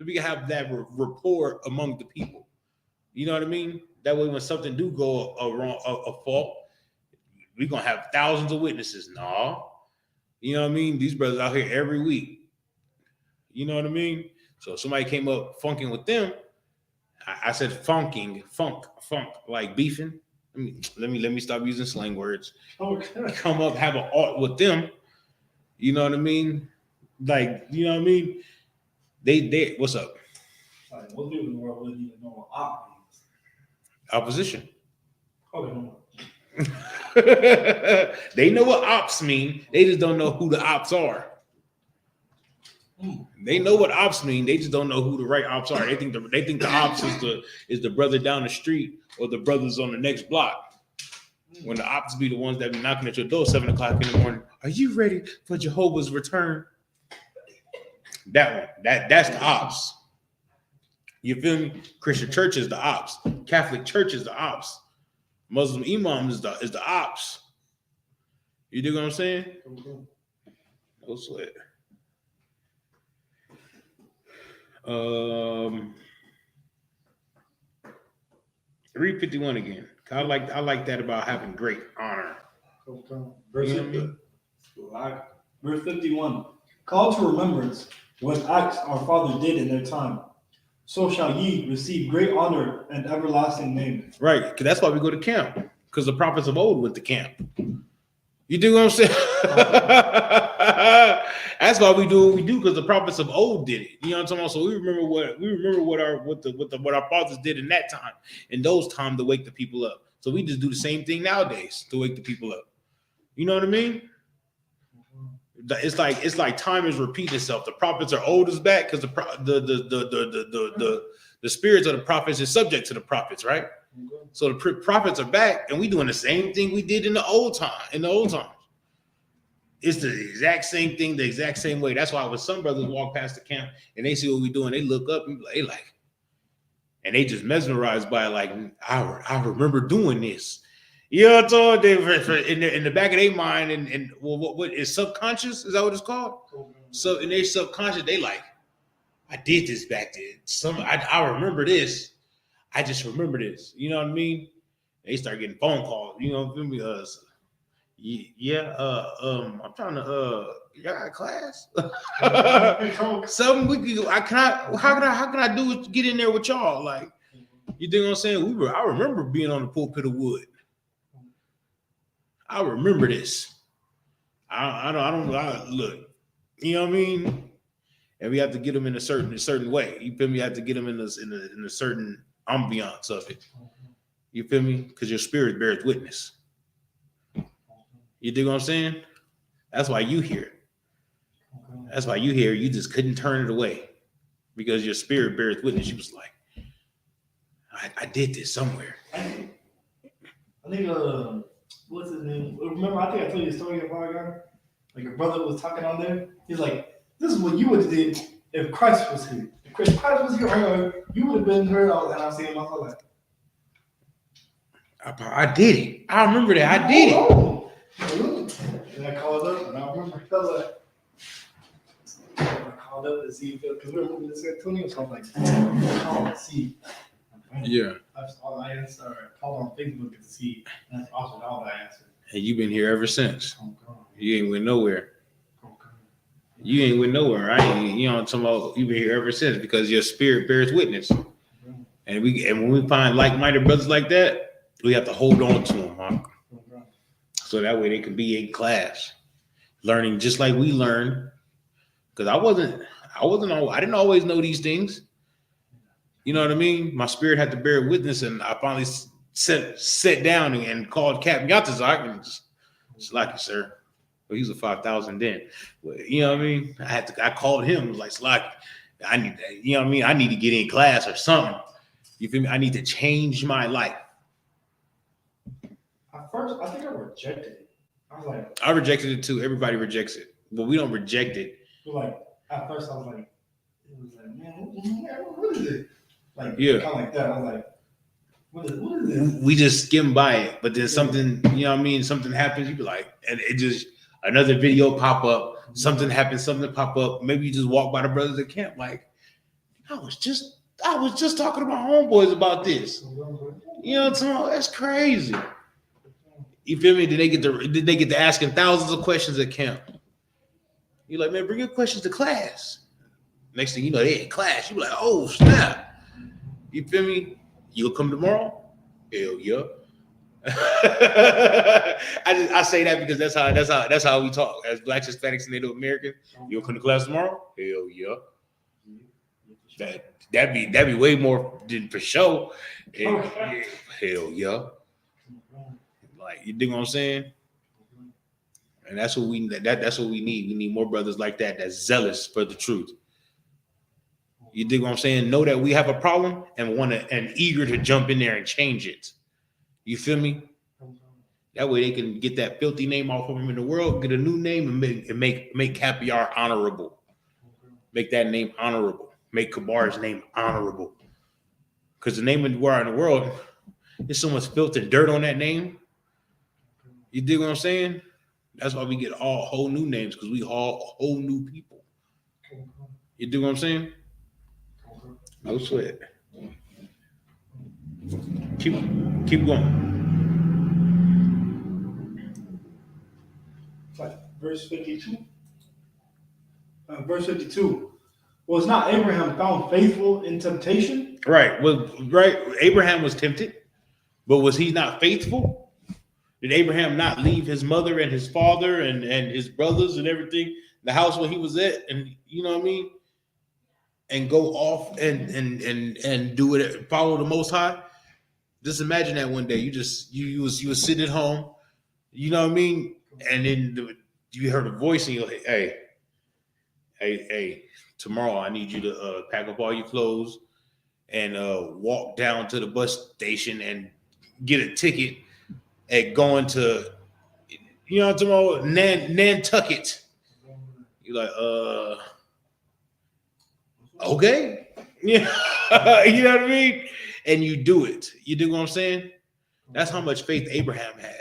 We can have that rapport among the people. You know what I mean? That way when something do go a fault, we're going to have thousands of witnesses. No. You know what I mean? These brothers out here every week. You know what I mean? So if somebody came up funking with them, I said funk, like beefing. Let me stop using slang words. Okay. Come up, have an art with them. You know what I mean? Like, you know what I mean? They what's up? Like, what people in the world wouldn't even know what op means? Opposition. Okay, no. They know what ops mean. They just don't know who the ops are. They know what ops mean. They just don't know who the right ops are. They think the ops is the brother down the street or the brothers on the next block. When the ops be the ones that be knocking at your door 7 o'clock in the morning. Are you ready for Jehovah's return? That one. That's the ops. You feel me? Christian church is the ops. Catholic church is the ops. Muslim imam is the ops. You dig what I'm saying? No sweat. 351 again. I like that about having great honor. Verse 51. Call to remembrance what acts our father did in their time. so shall ye receive great honor and everlasting name. Right, because that's why we go to camp. Because the prophets of old went to camp. You do what I'm saying? That's why we do what we do, because the prophets of old did it. You know what I'm talking about? So we remember what our fathers did in that time, in those times, to wake the people up. So we just do the same thing nowadays to wake the people up. You know what I mean? It's like time is repeating itself. The prophets are old as back because the spirits of the prophets is subject to the prophets, right? So the prophets are back, and we doing the same thing we did in the old times. It's the exact same thing, the exact same way. That's why when some brothers walk past the camp and they see what we doing, they look up and they like, and they just mesmerized by it, like, I remember doing this. You know what I'm talking? In the back of their mind, and what is subconscious? Is that what it's called? So in their subconscious, they like, I did this back then. I remember this. I just remember this. You know what I mean? They start getting phone calls. You know, feel me? I'm trying to y'all got class. Something we can. How can I do it? Get in there with y'all? Like, you think what I'm saying? I remember being on the pulpit of wood. I remember this. I don't look. You know what I mean? And we have to get them in a certain way. You feel me? You have to get them in a certain ambiance of it. You feel me? Because your spirit bears witness. You dig what I'm saying? That's why you hear it. That's why you hear it. You just couldn't turn it away because your spirit bears witness. You was like, I did this somewhere. I think what's his name? Remember, I think I told you a story a while ago. Like a brother was talking on there. He's like, "This is what you would have did if Christ was here. If Christ was here, you would have been heard out." And I'm saying, "My whole life." I did it. I remember that. I did it. And I called up, and I remember I called up to see because we were moving to San Antonio, so I'm like, call and see. Yeah. That's all I answered. I called on Facebook to see. And that's also all I answered. And you've been here ever since. Oh, God. You ain't went nowhere. Oh, God. You ain't went nowhere, right? You know what I'm talking about? You've been here ever since because your spirit bears witness. And when we find like-minded brothers like that, we have to hold on to them, huh? So that way they can be in class, learning just like we learn. Because I didn't always know these things. You know what I mean? My spirit had to bear witness, and I finally sat down and called Captain Yatazak and just like it, sir. Well, he was a 5,000 then. But, you know what I mean? I called him. I was like, Slack, I need that. You know what I mean? I need to get in class or something. You feel me? I need to change my life. At first, I think I rejected it. I was like, I rejected it too. Everybody rejects it, but we don't reject it. Like at first, I was like, man, what is it? Like, yeah, kind of like that. I was like, what is this? We just skim by it, but then something, you know what I mean? Something happens, you be like, and it just another video pop up. Something happens, something pop up. Maybe you just walk by the brothers at camp, like, I was just talking to my homeboys about this. You know what I'm saying? That's crazy. You feel me? Did they get to asking thousands of questions at camp? You're like, man, bring your questions to class. Next thing you know, they in class. You be like, oh snap. You feel me? You'll come tomorrow? Hell yeah. I say that because that's how we talk as Blacks, Hispanics, and Native Americans. You'll come to class tomorrow? Hell yeah. That'd be way more than for sure. Yeah, hell yeah. Like, you dig what I'm saying? And that's what we need. We need more brothers like that that's zealous for the truth. You dig what I'm saying? Know that we have a problem and eager to jump in there and change it. You feel me? That way they can get that filthy name off of them in the world, get a new name, and make Capiar honorable. Make that name honorable. Make Kabar's name honorable. Because the name of the world, there's so much filth and dirt on that name. You dig what I'm saying? That's why we get all whole new names, because we all whole new people. You dig what I'm saying? No sweat. Keep going. Verse 52. Verse 52. Was not Abraham found faithful in temptation? Right. Well, right. Abraham was tempted, but was he not faithful? Did Abraham not leave his mother and his father and his brothers and everything, the house where he was at, and you know what I mean, and go off and do it, follow the Most High? Just imagine that one day you was sitting at home, you know what I mean, and then you heard a voice and you're like, hey, tomorrow I need you to pack up all your clothes and walk down to the bus station and get a ticket at going to, you know, tomorrow Nantucket. You're like, okay, yeah, you know what I mean, and you do it. You do what I'm saying? That's how much faith Abraham had.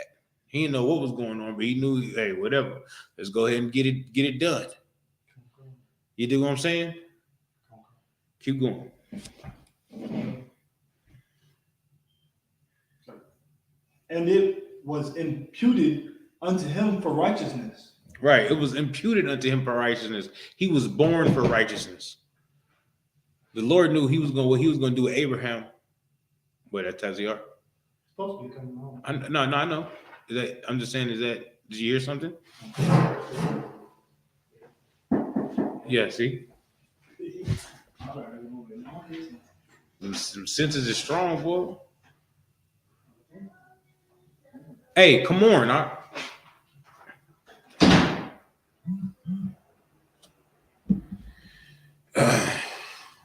He didn't know what was going on, but he knew, hey, whatever. Let's go ahead and get it done. You do what I'm saying? Keep going. And it was imputed unto him for righteousness. Right. It was imputed unto him for righteousness. He was born for righteousness. The Lord knew what he was going to do with Abraham. Wait, that's Taziar? Supposed to be coming home. No, I know. I'm just saying, did you hear something? Yeah, see? Some senses is strong, boy. Hey, come on.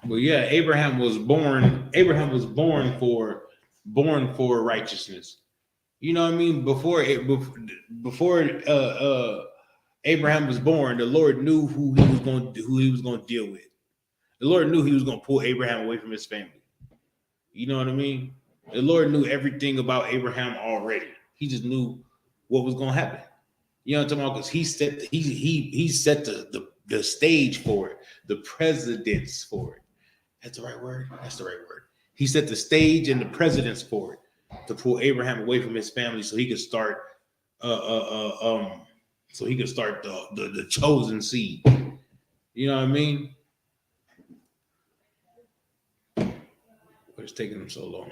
Well, yeah, Abraham was born for righteousness. You know what I mean? Before Abraham was born, the Lord knew who he was going to deal with. The Lord knew he was going to pull Abraham away from his family. You know what I mean? The Lord knew everything about Abraham already. He just knew what was going to happen. You know what I'm talking about? Because he set the stage for it, the precedence for it. That's the right word? That's the right word. He set the stage and the precedence for it to pull Abraham away from his family so he could start the chosen seed. You know what I mean? What's taking him so long?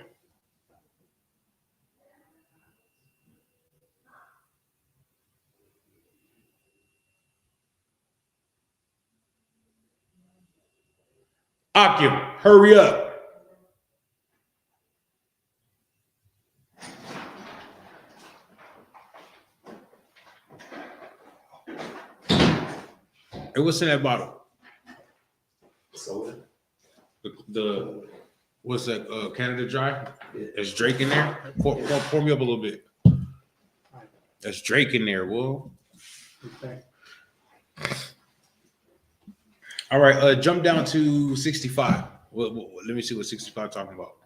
Akim, hurry up. Hey, what's in that bottle? Soda. The what's that? Canada Dry. Is Drake in there? Pour me up a little bit. That's Drake in there. Whoa. Okay. All right. Jump down to 65. Let me see what 65 talking about.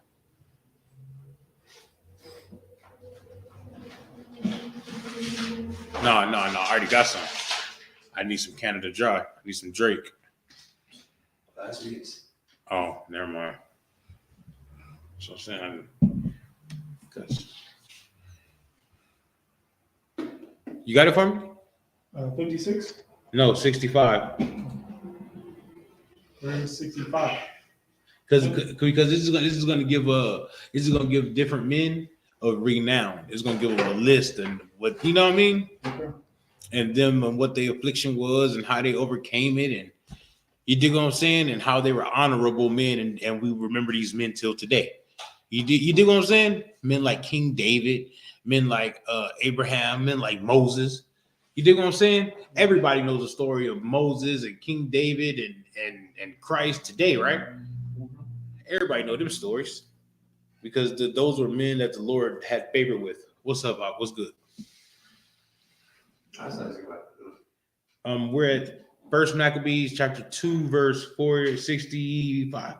No. I already got some. I need some Canada Dry. I need some Drake. Last week's. Oh, never mind. So I'm saying, you got it for me? 56? No, 65. Where's 65? Because this is going to give different men a renown. It's going to give them a list and what, you know what I mean? Okay. And them and what their affliction was and how they overcame it, and you dig what I'm saying, and how they were honorable men, and we remember these men till today. You dig what I'm saying? Men like King David, men like Abraham, men like Moses. You dig what I'm saying? Everybody knows the story of Moses and King David and Christ today, right? Everybody know them stories because those were men that the Lord had favor with. What's up, Bob? What's good? We're at First Maccabees chapter 2, verse 465.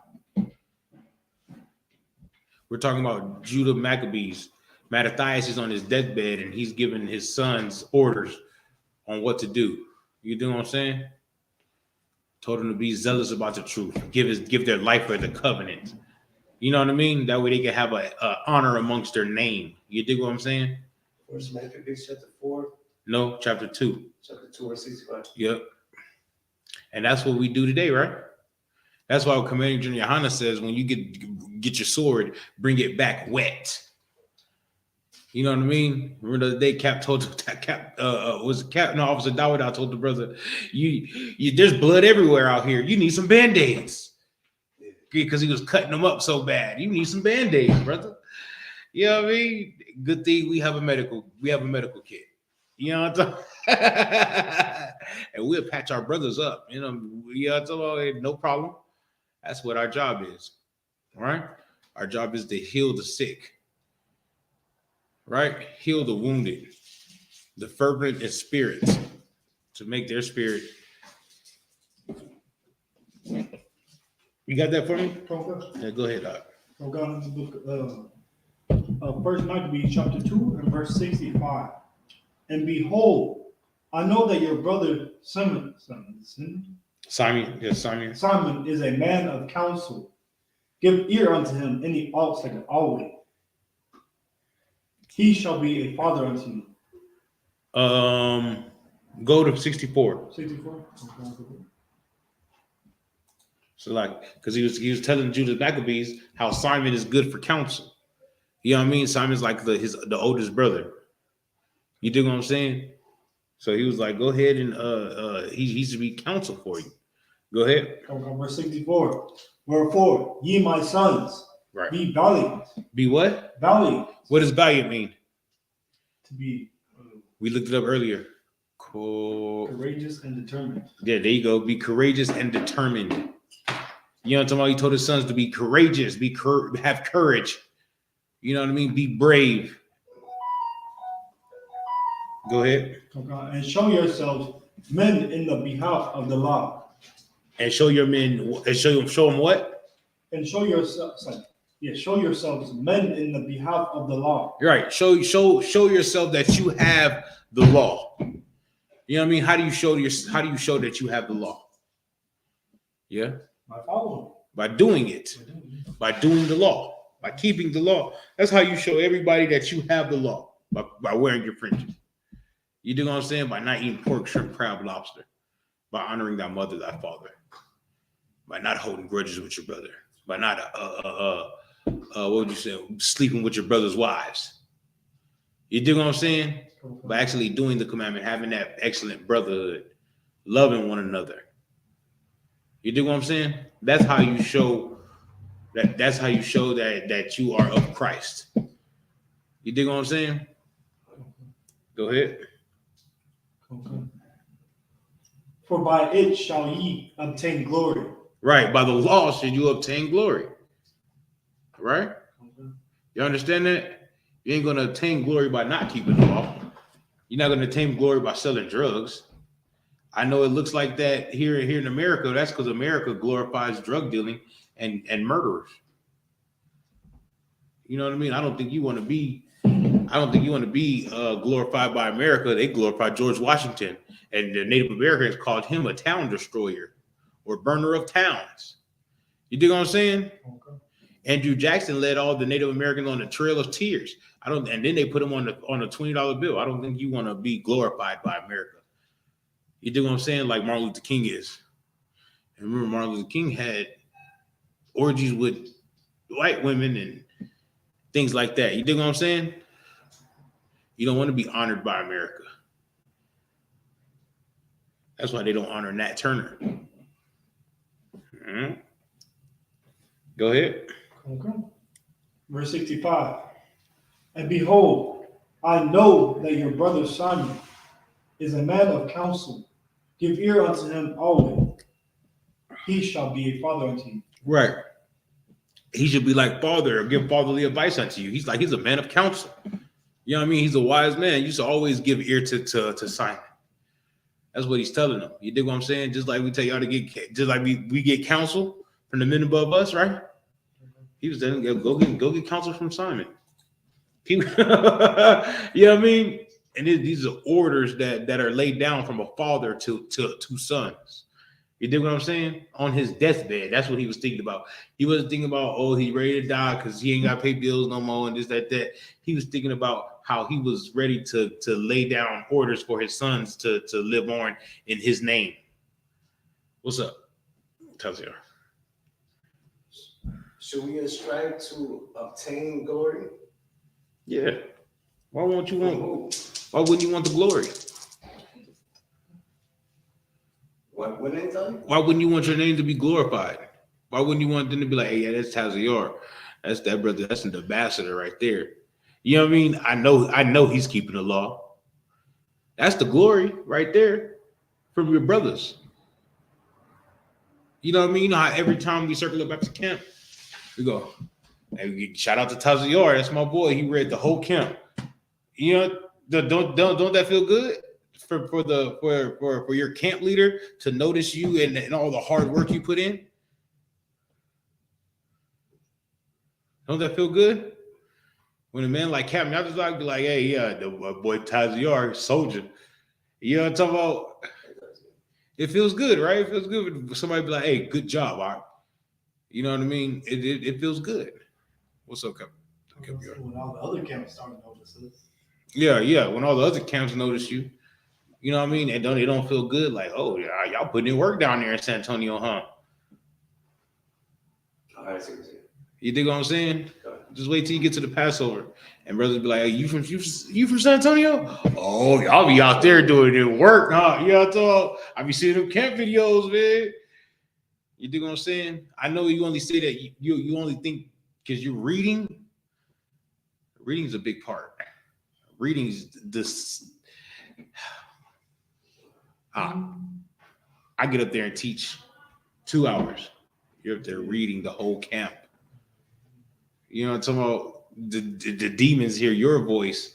We're talking about Judah Maccabees. Mattathias is on his deathbed and he's giving his sons orders on what to do. You know what I'm saying? Told them to be zealous about the truth. Give their life for the covenant. You know what I mean? That way they can have a honor amongst their name. You dig what I'm saying? First Maccabees chapter 4. No, chapter 2. Chapter 2 or 65. Yep. And that's what we do today, right? That's why Commanding General Yohana says when you get your sword, bring it back wet. You know what I mean? Remember the other day, Cap told Officer Dawud told the brother, you there's blood everywhere out here. You need some band-aids. Because he was cutting them up so bad. You need some band-aids, brother. You know what I mean? Good thing we have a medical kit. You know what I'm talking? And we'll patch our brothers up. You know what I'm talking about? No problem. That's what our job is. All right? Our job is to heal the sick. Right? Heal the wounded, the fervent in spirit, to make their spirit. You got that for me? Okay. Yeah, go ahead, Doc. We're going to the book of First Maccabees chapter 2 and verse 65. And behold, I know that your brother Simon is a man of counsel. Give ear unto him, and he ought like always. He shall be a father unto you. Go to 64. 64? So because he was telling Judas Maccabees how Simon is good for counsel. You know what I mean? Simon's like the oldest brother. You dig what I'm saying? So he was like, go ahead and he should be counsel for you. Go ahead. Verse 64. Wherefore, ye my sons, right, be valiant. Be what? Valiant. What does valiant mean? To be. We looked it up earlier. Courageous and determined. Yeah, there you go. Be courageous and determined. You know what I'm talking about? He told his sons to be courageous, have courage. You know what I mean? Be brave. Go ahead. Okay. And show yourselves men in the behalf of the law. And show your men, and show them what? And show yourselves, show yourselves men in the behalf of the law. Right. Show yourself that you have the law. You know what I mean? How do you show that you have the law? Yeah. By following. By doing it. By doing the law. By keeping the law. That's how you show everybody that you have the law. By wearing your fringes. You do what I'm saying? By not eating pork, shrimp, crab, lobster. By honoring thy mother, thy father. By not holding grudges with your brother. By not what would you say? Sleeping with your brother's wives. You dig what I'm saying? By actually doing the commandment, having that excellent brotherhood, loving one another. You dig what I'm saying? That's how you show that. That's how you show that you are of Christ. You dig what I'm saying? Go ahead. Okay. For by it shall ye obtain glory. Right. By the law should you obtain glory. Right? Okay. You understand that? You ain't going to obtain glory by not keeping the law. You're not going to obtain glory by selling drugs. I know it looks like that here in America. That's because America glorifies drug dealing and murderers. You know what I mean? I don't think you want to be glorified by America. They glorify George Washington, and the Native Americans called him a town destroyer or burner of towns. You dig what I'm saying? Okay. Andrew Jackson led all the Native Americans on the Trail of Tears. And then they put him on a $20 bill. I don't think you want to be glorified by America. You dig what I'm saying? Like Martin Luther King is. And remember, Martin Luther King had orgies with white women and things like that. You dig what I'm saying? You don't want to be honored by America. That's why they don't honor Nat Turner. Mm-hmm. Go ahead. Okay. Verse 65. And behold, I know that your brother Simon is a man of counsel. Give ear unto him always. He shall be a father unto you. Right. He should be like father or give fatherly advice unto you. He's a man of counsel. You know what I mean? He's a wise man. You should always give ear to Simon. That's what he's telling them. You dig what I'm saying? Just like we tell y'all to get, just like we get counsel from the men above us, right? He was telling them, go get counsel from Simon. You know what I mean? And these are orders that are laid down from a father to sons. You dig what I'm saying? On his deathbed, that's what he was thinking about. He wasn't thinking about, oh, he's ready to die because he ain't got to pay bills no more and this, that. He was thinking about how he was ready to lay down orders for his sons to live on in his name. What's up? Tell you. Should we strive to obtain glory? Yeah. Why won't you want? Why wouldn't you want the glory? What wouldn't it tell you? Why wouldn't you want your name to be glorified? Why wouldn't you want them to be like, hey, yeah, that's Tazior. That's that brother. That's an ambassador right there. You know what I mean? I know he's keeping the law. That's the glory right there from your brothers. You know what I mean? You know how every time we circle up back to camp, we go, hey, shout out to Tazior. That's my boy. He read the whole camp. You know, don't that feel good for your camp leader to notice you and all the hard work you put in? Don't that feel good? When a man like Captain, I just like be like, hey, yeah, the boy Tazior, soldier. You know what I'm talking about? It feels good, right? It feels good when somebody be like, hey, good job, Art. You know what I mean? It feels good. What's up, Captain? When all the other camps start to notice this. Yeah. When all the other camps notice you, you know what I mean? And they don't feel good, like, oh, yeah, y'all putting in work down there in San Antonio, huh? I see what you're saying. You dig what I'm saying? Just wait till you get to the Passover, and brothers be like, hey, you from San Antonio? Oh, y'all be out there doing it work, huh? You know what I'm talking? I be seeing them camp videos, man. You dig what I'm saying? I know you only say that you only think because you're reading. Reading's a big part. Reading's this. I get up there and teach 2 hours. You're up there reading the whole camp. You know what I'm talking about? The demons hear your voice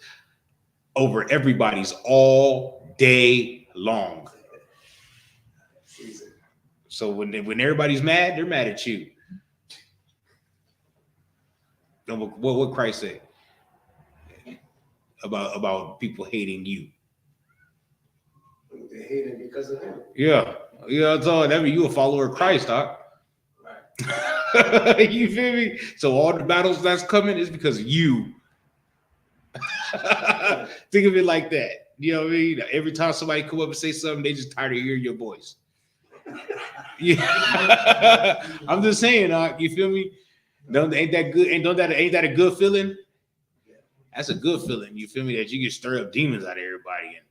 over everybody's all day long. So when everybody's mad, they're mad at you. What Christ say about people hating you? They hate it because of him. Yeah. You know what I'm talking? That means you a follower of Christ, Doc. Right. You feel me? So all the battles that's coming is because of you. Think of it like that. You know what I mean? Every time somebody come up and say something, they just tired of hearing your voice. Yeah. I'm just saying, you feel me? Ain't that good? Ain't that a good feeling? That's a good feeling. You feel me? That you can stir up demons out of everybody, and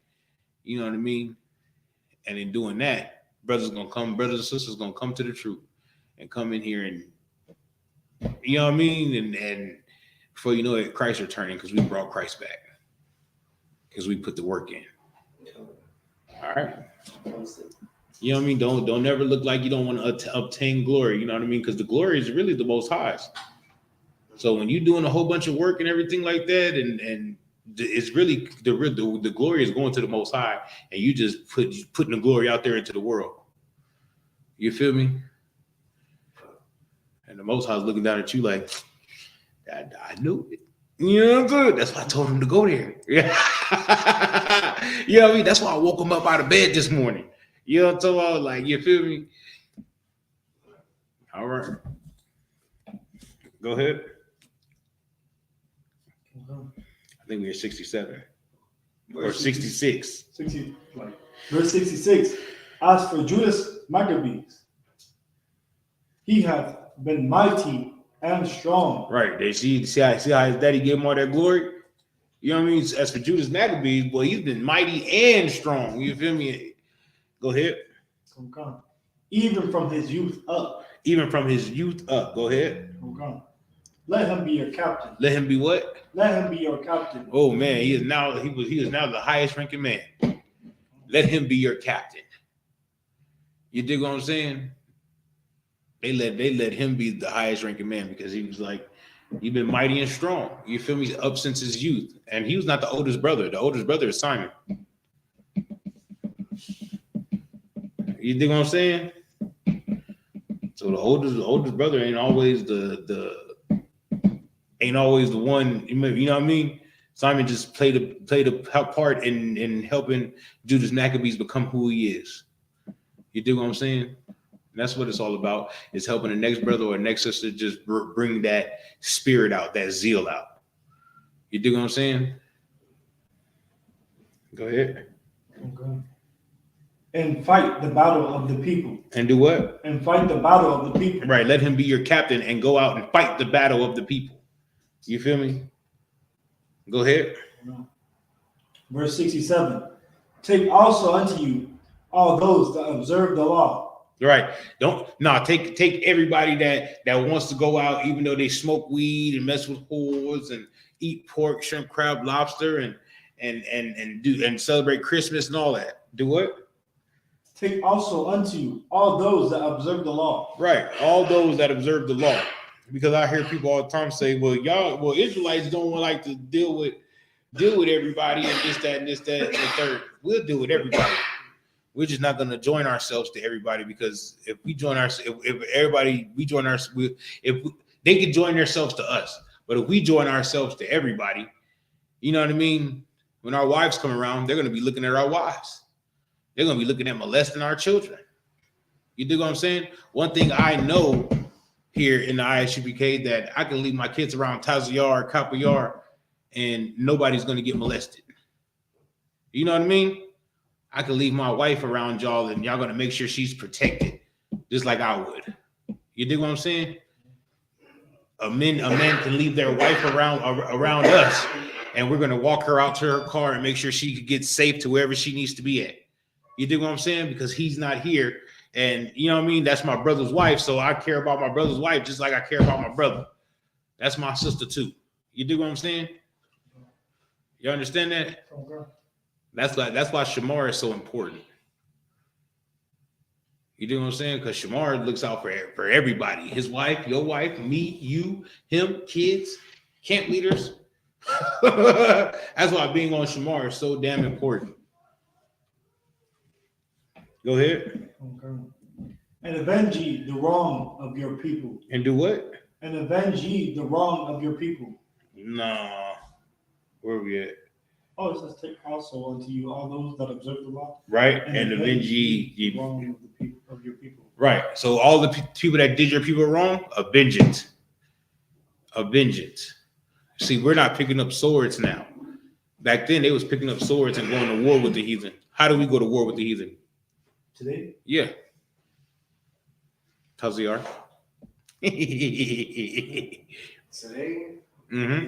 you know what I mean? And in doing that, brothers and sisters gonna come to the truth and come in here and you know what I mean? And before you know it, Christ returning because we brought Christ back. Because we put the work in. All right. You know what I mean? Don't never look like you don't want to obtain glory. You know what I mean? Because the glory is really the Most High's. So when you're doing a whole bunch of work and everything like that, and it's really the glory is going to the Most High, and you just putting the glory out there into the world. You feel me? And the Most High is looking down at you like, I knew it. You know what I'm saying? That's why I told him to go there. Yeah. You know what I mean? That's why I woke him up out of bed this morning. You know what I'm talking about? Like, you feel me? All right. Go ahead. I think we're 67 or 66. 60, like, verse 66. As for Judas Maccabees, he hath been mighty and strong. Right. They see how his daddy gave him all that glory. You know what I mean? As for Judas Maccabees, boy, he's been mighty and strong. You feel me? Go ahead. Okay. Even from his youth up. Go ahead. Okay. Let him be your captain. Let him be what? Let him be your captain. Oh man, he is now the highest ranking man. Let him be your captain. You dig what I'm saying? They let him be the highest ranking man because he was like, you've been mighty and strong. You feel me? Up since his youth. And he was not the oldest brother. The oldest brother is Simon. You dig what I'm saying? So the oldest brother ain't always the one. You know what I mean? Simon just played a part in helping Judas Maccabees become who he is. You dig what I'm saying? And that's what it's all about, is helping the next brother or next sister just bring that spirit out, that zeal out. You dig what I'm saying? Go ahead. Okay. and fight the battle of the people. And do what? And fight the battle of the people. Right. Let him be your captain and go out and fight the battle of the people. You feel me? Go ahead. Verse 67. Take also unto you all those that observe the law. Right. Take everybody that wants to go out, even though they smoke weed and mess with whores and eat pork, shrimp, crab, lobster, and celebrate Christmas and all that. Do what? Take also unto you all those that observe the law. Right. All those that observe the law. Because I hear people all the time say, well, Israelites don't like to deal with everybody and this, that, and this, that, and the third. We'll deal with everybody. We're just not going to join ourselves to everybody, because if we join they could join themselves to us. But if we join ourselves to everybody, you know what I mean? When our wives come around, they're going to be looking at our wives. They're going to be looking at molesting our children. You dig what I'm saying? One thing I know here in the ISUPK, that I can leave my kids around Tazayar, Kapayar, and nobody's going to get molested. You know what I mean? I can leave my wife around y'all and y'all going to make sure she's protected, just like I would. You dig what I'm saying? A man can leave their wife around us, and we're going to walk her out to her car and make sure she gets safe to wherever she needs to be at. You dig what I'm saying? Because he's not here. And you know what I mean? That's my brother's wife. So I care about my brother's wife just like I care about my brother. That's my sister too. You dig what I'm saying? You understand that? Okay. That's why Shamar is so important. You dig what I'm saying? Because Shamar looks out for everybody. His wife, your wife, me, you, him, kids, camp leaders. That's why being on Shamar is so damn important. Go ahead. Okay. And avenge ye the wrong of your people. And do what? And avenge ye the wrong of your people. Nah. Where are we at? Oh, it says take also unto you all those that observe the law. Right. And avenge ye the wrong of your people. Right. So all the people that did your people wrong, a vengeance. A vengeance. See, we're not picking up swords now. Back then, they was picking up swords and going to war with the heathen. How do we go to war with the heathen? Today? Yeah. Taziar. Today? Mm-hmm.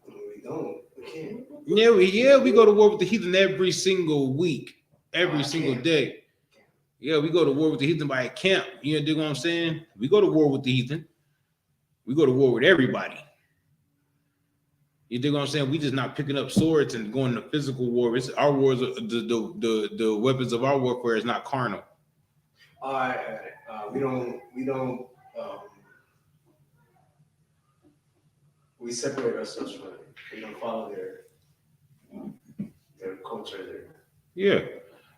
We don't. We can't. Yeah, we go to war with the heathen every single week. Every single day. Yeah, we go to war with the heathen by a camp. You know what I'm saying? We go to war with the heathen. We go to war with everybody. You dig what I'm saying? We just not picking up swords and going to physical war. It's our wars. The weapons of our warfare is not carnal. We separate ourselves from it. We don't follow their culture there. Yeah,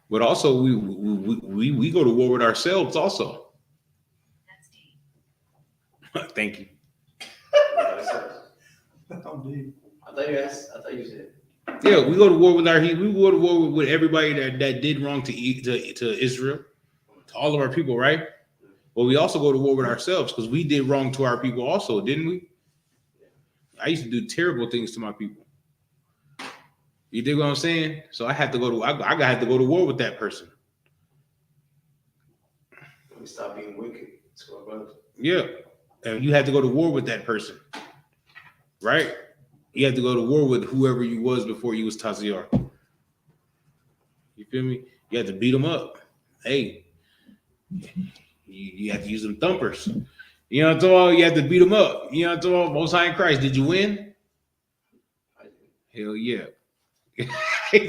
but also we go to war with ourselves also. That's deep. Thank you. I thought you said. Yeah, we go to war with we go to war with everybody that did wrong to Israel, to all of our people, right? Well, we also go to war with ourselves because we did wrong to our people also, didn't we? I used to do terrible things to my people. You dig what I'm saying? So I had to go to war with that person. We stop being wicked to our brothers. Yeah, and you had to go to war with that person, right? You had to go to war with whoever you was before you was Taziar. You feel me? You had to beat them up. Hey, you have to use them thumpers. You know what I'm talking about? You have to beat them up. You know what I'm talking about? Most High in Christ. Did you win? I did. Hell yeah.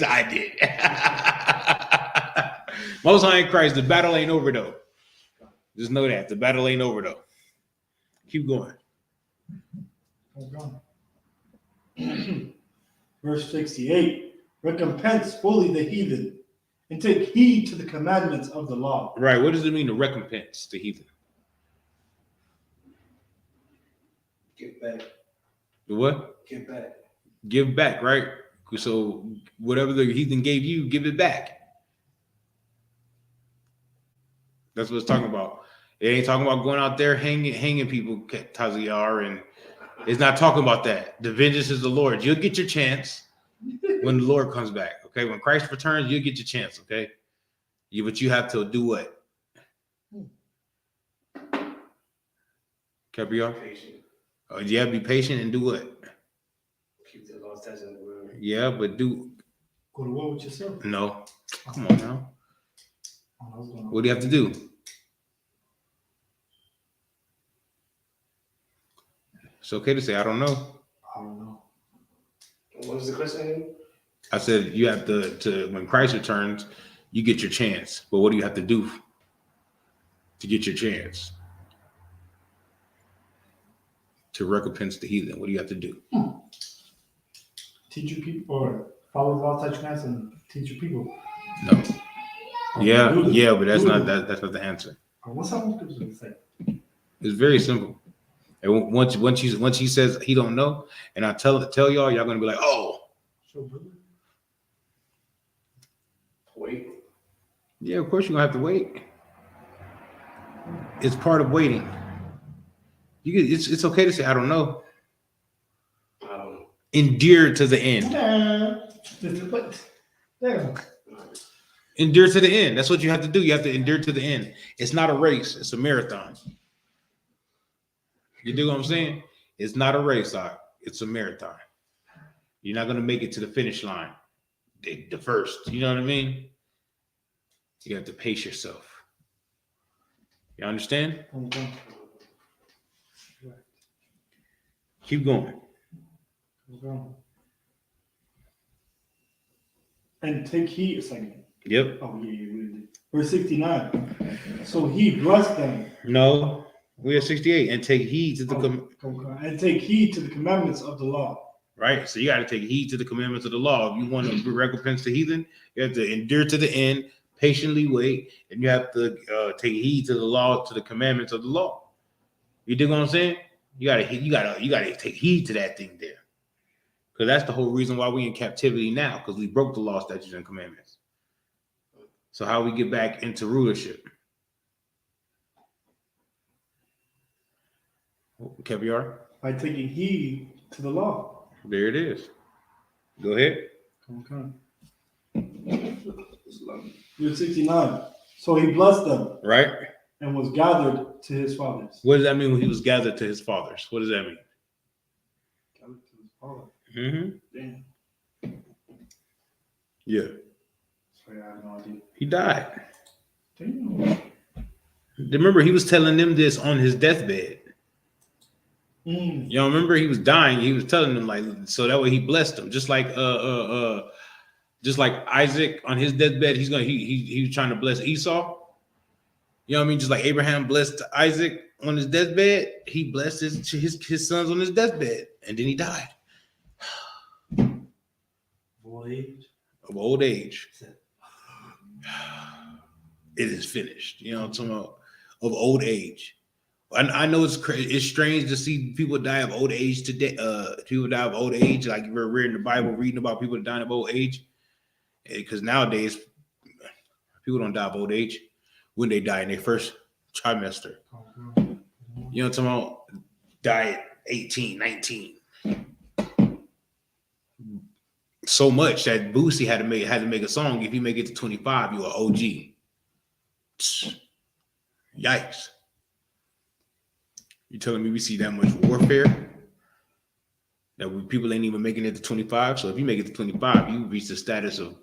I did. Most High in Christ. The battle ain't over though. Just know that. The battle ain't over though. Keep going. Verse 68. Recompense fully the heathen and take heed to the commandments of the law. Right. What does it mean to recompense the heathen? Give back. The what? Give back. Give back, right? So whatever the heathen gave you, give it back. That's what it's talking about. It ain't talking about going out there hanging people, Taziar, and it's not talking about that. The vengeance is the Lord. You'll get your chance when the Lord comes back, Okay, when Christ returns, you'll get your chance. Okay, but you have to do what? Caviar? Patient. Oh, you have to be patient and do what? Keep the law, statutes, and the word. Yeah, but do Go to war with yourself. no. Come on now. What do you have to do? It's okay to say I don't know. I don't know. What was the question again? I said you have to when Christ returns, you get your chance. But what do you have to do to get your chance? To recompense the heathen. What do you have to do? Teach your people or follow the law, touch commands, and teach your people. No. Yeah, but that's Do not it. that's not the answer. What's that one scripture say? It's very simple. And once he says he don't know, and I tell y'all gonna be like, oh, Wait. yeah, of course you're gonna have to wait. It's part of waiting. It's okay to say I don't know. I don't know. Endure to the end. Endure to the end. That's what you have to do. You have to endure to the end. It's not a race. It's a marathon. You do what I'm saying? It's not a race, it's a marathon. You're not going to make it to the finish line, the first. You know what I mean? You have to pace yourself. You understand? Okay. Keep going. Okay. And take heed a second. Yep. Oh, yeah. Verse 69. So he blessed them. No, we are 68. And take heed to the and take heed to the commandments of the law. right. So you got to take heed to the commandments of the law. If you want to recompense the heathen, you have to endure to the end, patiently wait, and you have to take heed to the law, to the commandments of the law. You dig what I'm saying? You gotta take heed to that thing there, because that's the whole reason why we in captivity now, because we broke the law, statutes, and commandments. So how we get back into rulership? Caviar? By taking heed to the law. There it is. Go ahead. Okay. Verse 69. So he blessed them. Right. And was gathered to his fathers. What does that mean when he was gathered to his fathers? What does that mean? Gathered to his fathers. Mm-hmm. Damn. Yeah. Sorry, I have no idea. He died. Damn. Remember, he was telling them this on his deathbed. Mm. You know, remember he was dying. He was telling them, like, so that way he blessed them. Just like Isaac on his deathbed, he was trying to bless Esau. You know what I mean? Just like Abraham blessed Isaac on his deathbed, he blessed his sons on his deathbed, and then he died. Old age. Of old age. It is finished. You know what I'm talking about? Of old age. I know it's strange to see people die of old age today. People die of old age, like we're reading the Bible, reading about people dying of old age. Because nowadays, people don't die of old age when they die in their first trimester. You know what I'm talking about? Die at 18, 19. So much that Boosie had to make a song. If you make it to 25, you're an OG. Yikes. You telling me we see that much warfare? That people ain't even making it to 25? So if you make it to 25, you reach the status of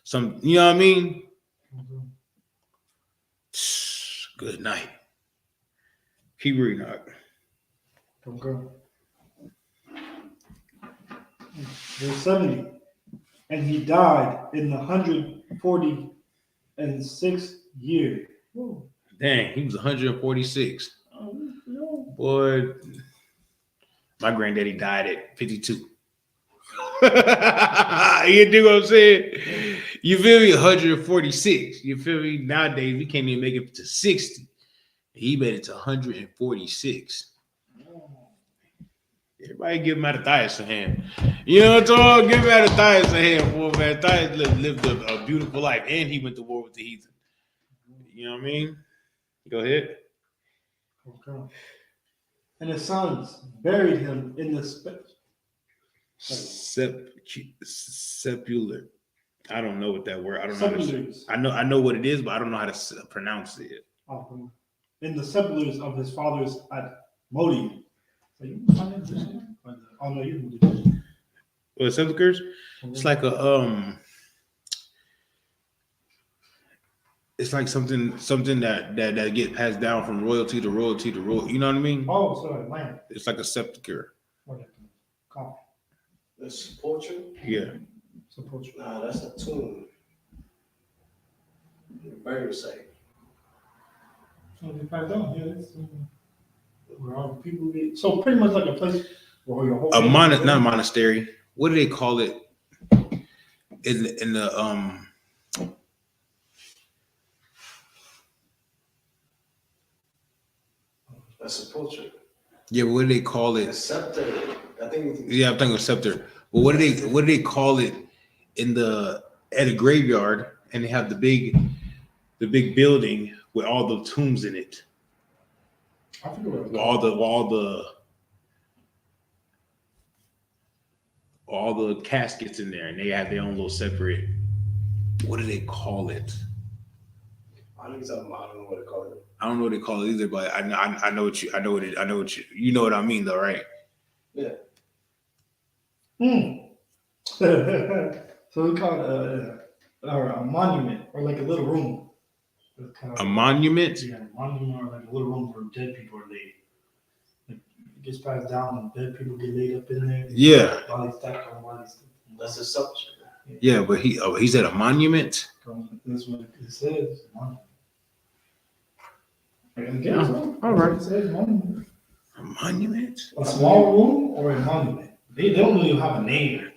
some, you know what I mean? Good night. Keep reading. Okay. Verse 70. And he died in the 146th year. Whoa. Dang, he was 146. No. Boy, my granddaddy died at 52. You do what I'm saying? You feel me? 146. You feel me? Nowadays, we can't even make it to 60. He made it to 146. Everybody give Mattathias a hand. You know what I'm talking about? Give Mattathias a hand, boy. Mattathias lived a beautiful life, and he went to war with the heathen. You know what I mean? Go ahead. Okay. And his sons buried him in the sepulchre. I don't know what that word. I don't know. I know what it is, but I don't know how to pronounce it. In the sepulchres of his fathers at Modi. Oh no, you moved it. Well, sepulchres. It's like a It's like something that get passed down from royalty to royalty to royalty. You know what I mean? Oh, so like land. It's like a sepulcher. The sepulcher? Yeah. Sepulcher. Nah, that's a tomb. Burial site. So they pass down. Yeah, that's where all the people get. So pretty much like a place where your whole not a monastery. What do they call it? In the A sepulcher. Yeah, what do they call it? A scepter. I think it was scepter. But what do they call it at a graveyard? And they have the big building with all the tombs in it. I forget what all the caskets in there, and they have their own little separate. What do they call it? I don't know what to call it. I don't know what they call it either, but I know what you know what I mean though, right? Yeah. So we call it a monument or like a little room. A monument? Yeah, a monument or like a little room where dead people are laid. Like, it gets passed down and dead people get laid up in there. Yeah. Bodies stacked on bodies. That's a sepulcher. Yeah, but he said a monument. That's what it says. Monument. Yeah, all right. It says monument. A monument? A small room or a monument? They don't even have a name.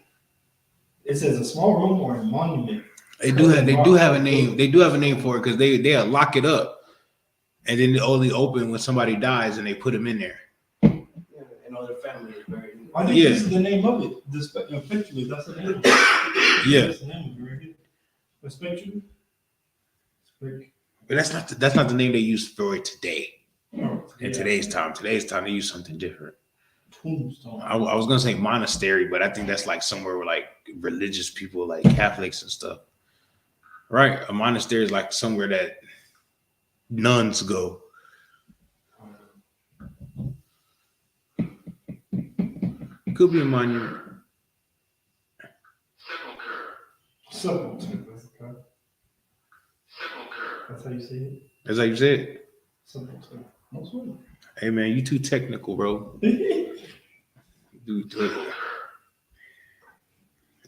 It says a small room or a monument. They do have a name. They do have a name for it because they'll lock it up, and then they only open when somebody dies, and they put them in there. Yeah, and all their family is buried. I think this is the name of it. Effectively, that's the name. Yeah. That's the name of it right here. Effectively. But that's not the name they use for it today. Oh, In today's time they use something different. Tombstone. I was gonna say monastery, but I think that's like somewhere where like religious people, like Catholics and stuff. Right? A monastery is like somewhere that nuns go. Could be a monument. Sepulcher. That's how you say it. That's how you say it. Sepulcher. Most women. Hey man, you too technical, bro. Dude,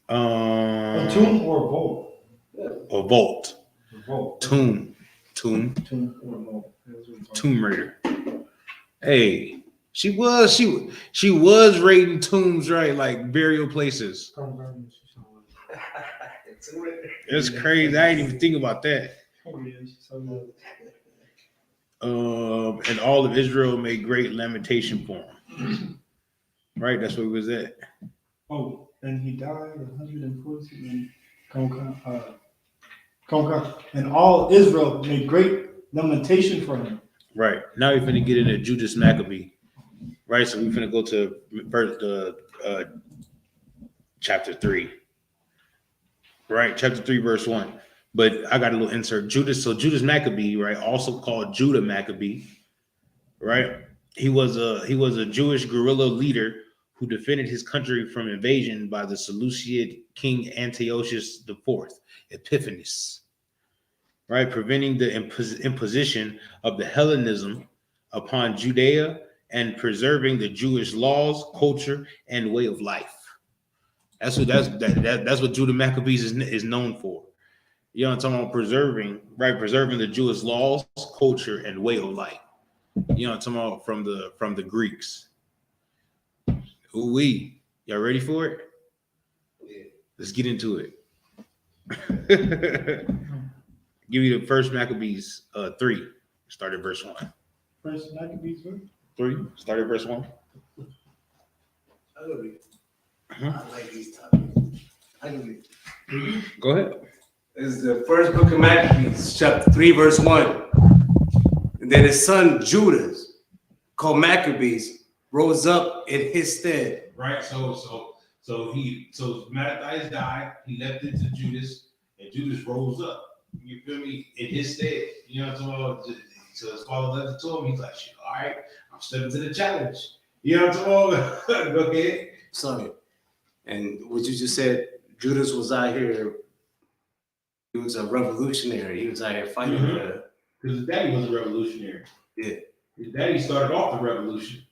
a tomb or a vault? A vault. A vault. Tomb or a vault. Tomb Raider. Hey, she was raiding tombs, right? Like burial places. It's crazy. I didn't even think about that. And all of Israel made great lamentation for him. Right, that's where he was at. Oh, and he died 140 and all Israel made great lamentation for him. Right. Now we're finna get into Judas Maccabee. Right, so we're finna go to chapter 3. Right, chapter 3, verse 1. But I got a little insert. Judas Maccabee, right, also called Judah Maccabee, right? He was a Jewish guerrilla leader who defended his country from invasion by the Seleucid king Antiochus IV Epiphanes, right, preventing the imposition of the Hellenism upon Judea and preserving the Jewish laws, culture, and way of life. That's what Judah Maccabees is known for. You know what I'm talking about? Preserving the Jewish laws, culture, and way of life. You know what I'm talking about from the Greeks. Ooh-wee. Y'all ready for it? Yeah. Let's get into it. Give me the first Maccabees 3. Start at verse 1. First Maccabees 3. Start at verse 1. I like these topics. Go ahead. This is the first book of Maccabees, chapter 3, verse 1. And then his son Judas, called Maccabees, rose up in his stead. Right. So Mattathias died. He left it to Judas. and Judas rose up. You feel me? In his stead. You know what I'm talking about? So his father left it to him. He's like, shit, all right, I'm stepping to the challenge. You know what I'm talking about? Go ahead. Sorry. And what you just said, Judas was out here. He was a revolutionary. He was out here fighting. Because his daddy was a revolutionary. Yeah. His daddy started off the revolution.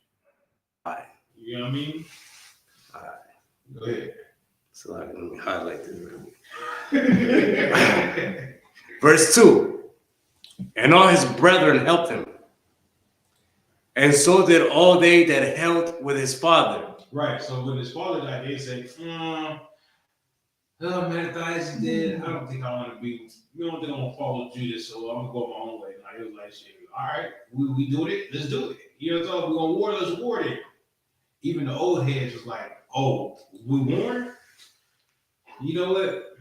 All right. You know what I mean? All right. Go ahead. So let me highlight this real quick. Verse 2. And all his brethren helped him. And so did all they that held with his father. Right. So when his father died, they said, oh man, Matthias is dead. I don't think I want to be. We don't think I'm gonna follow Judas, so I'm gonna go my own way. Like, it was like, shit. All right, we doing it. Let's do it. You know what I'm talking? We're gonna war. Let's war it. Even the old heads was like, oh, we warn. You know what?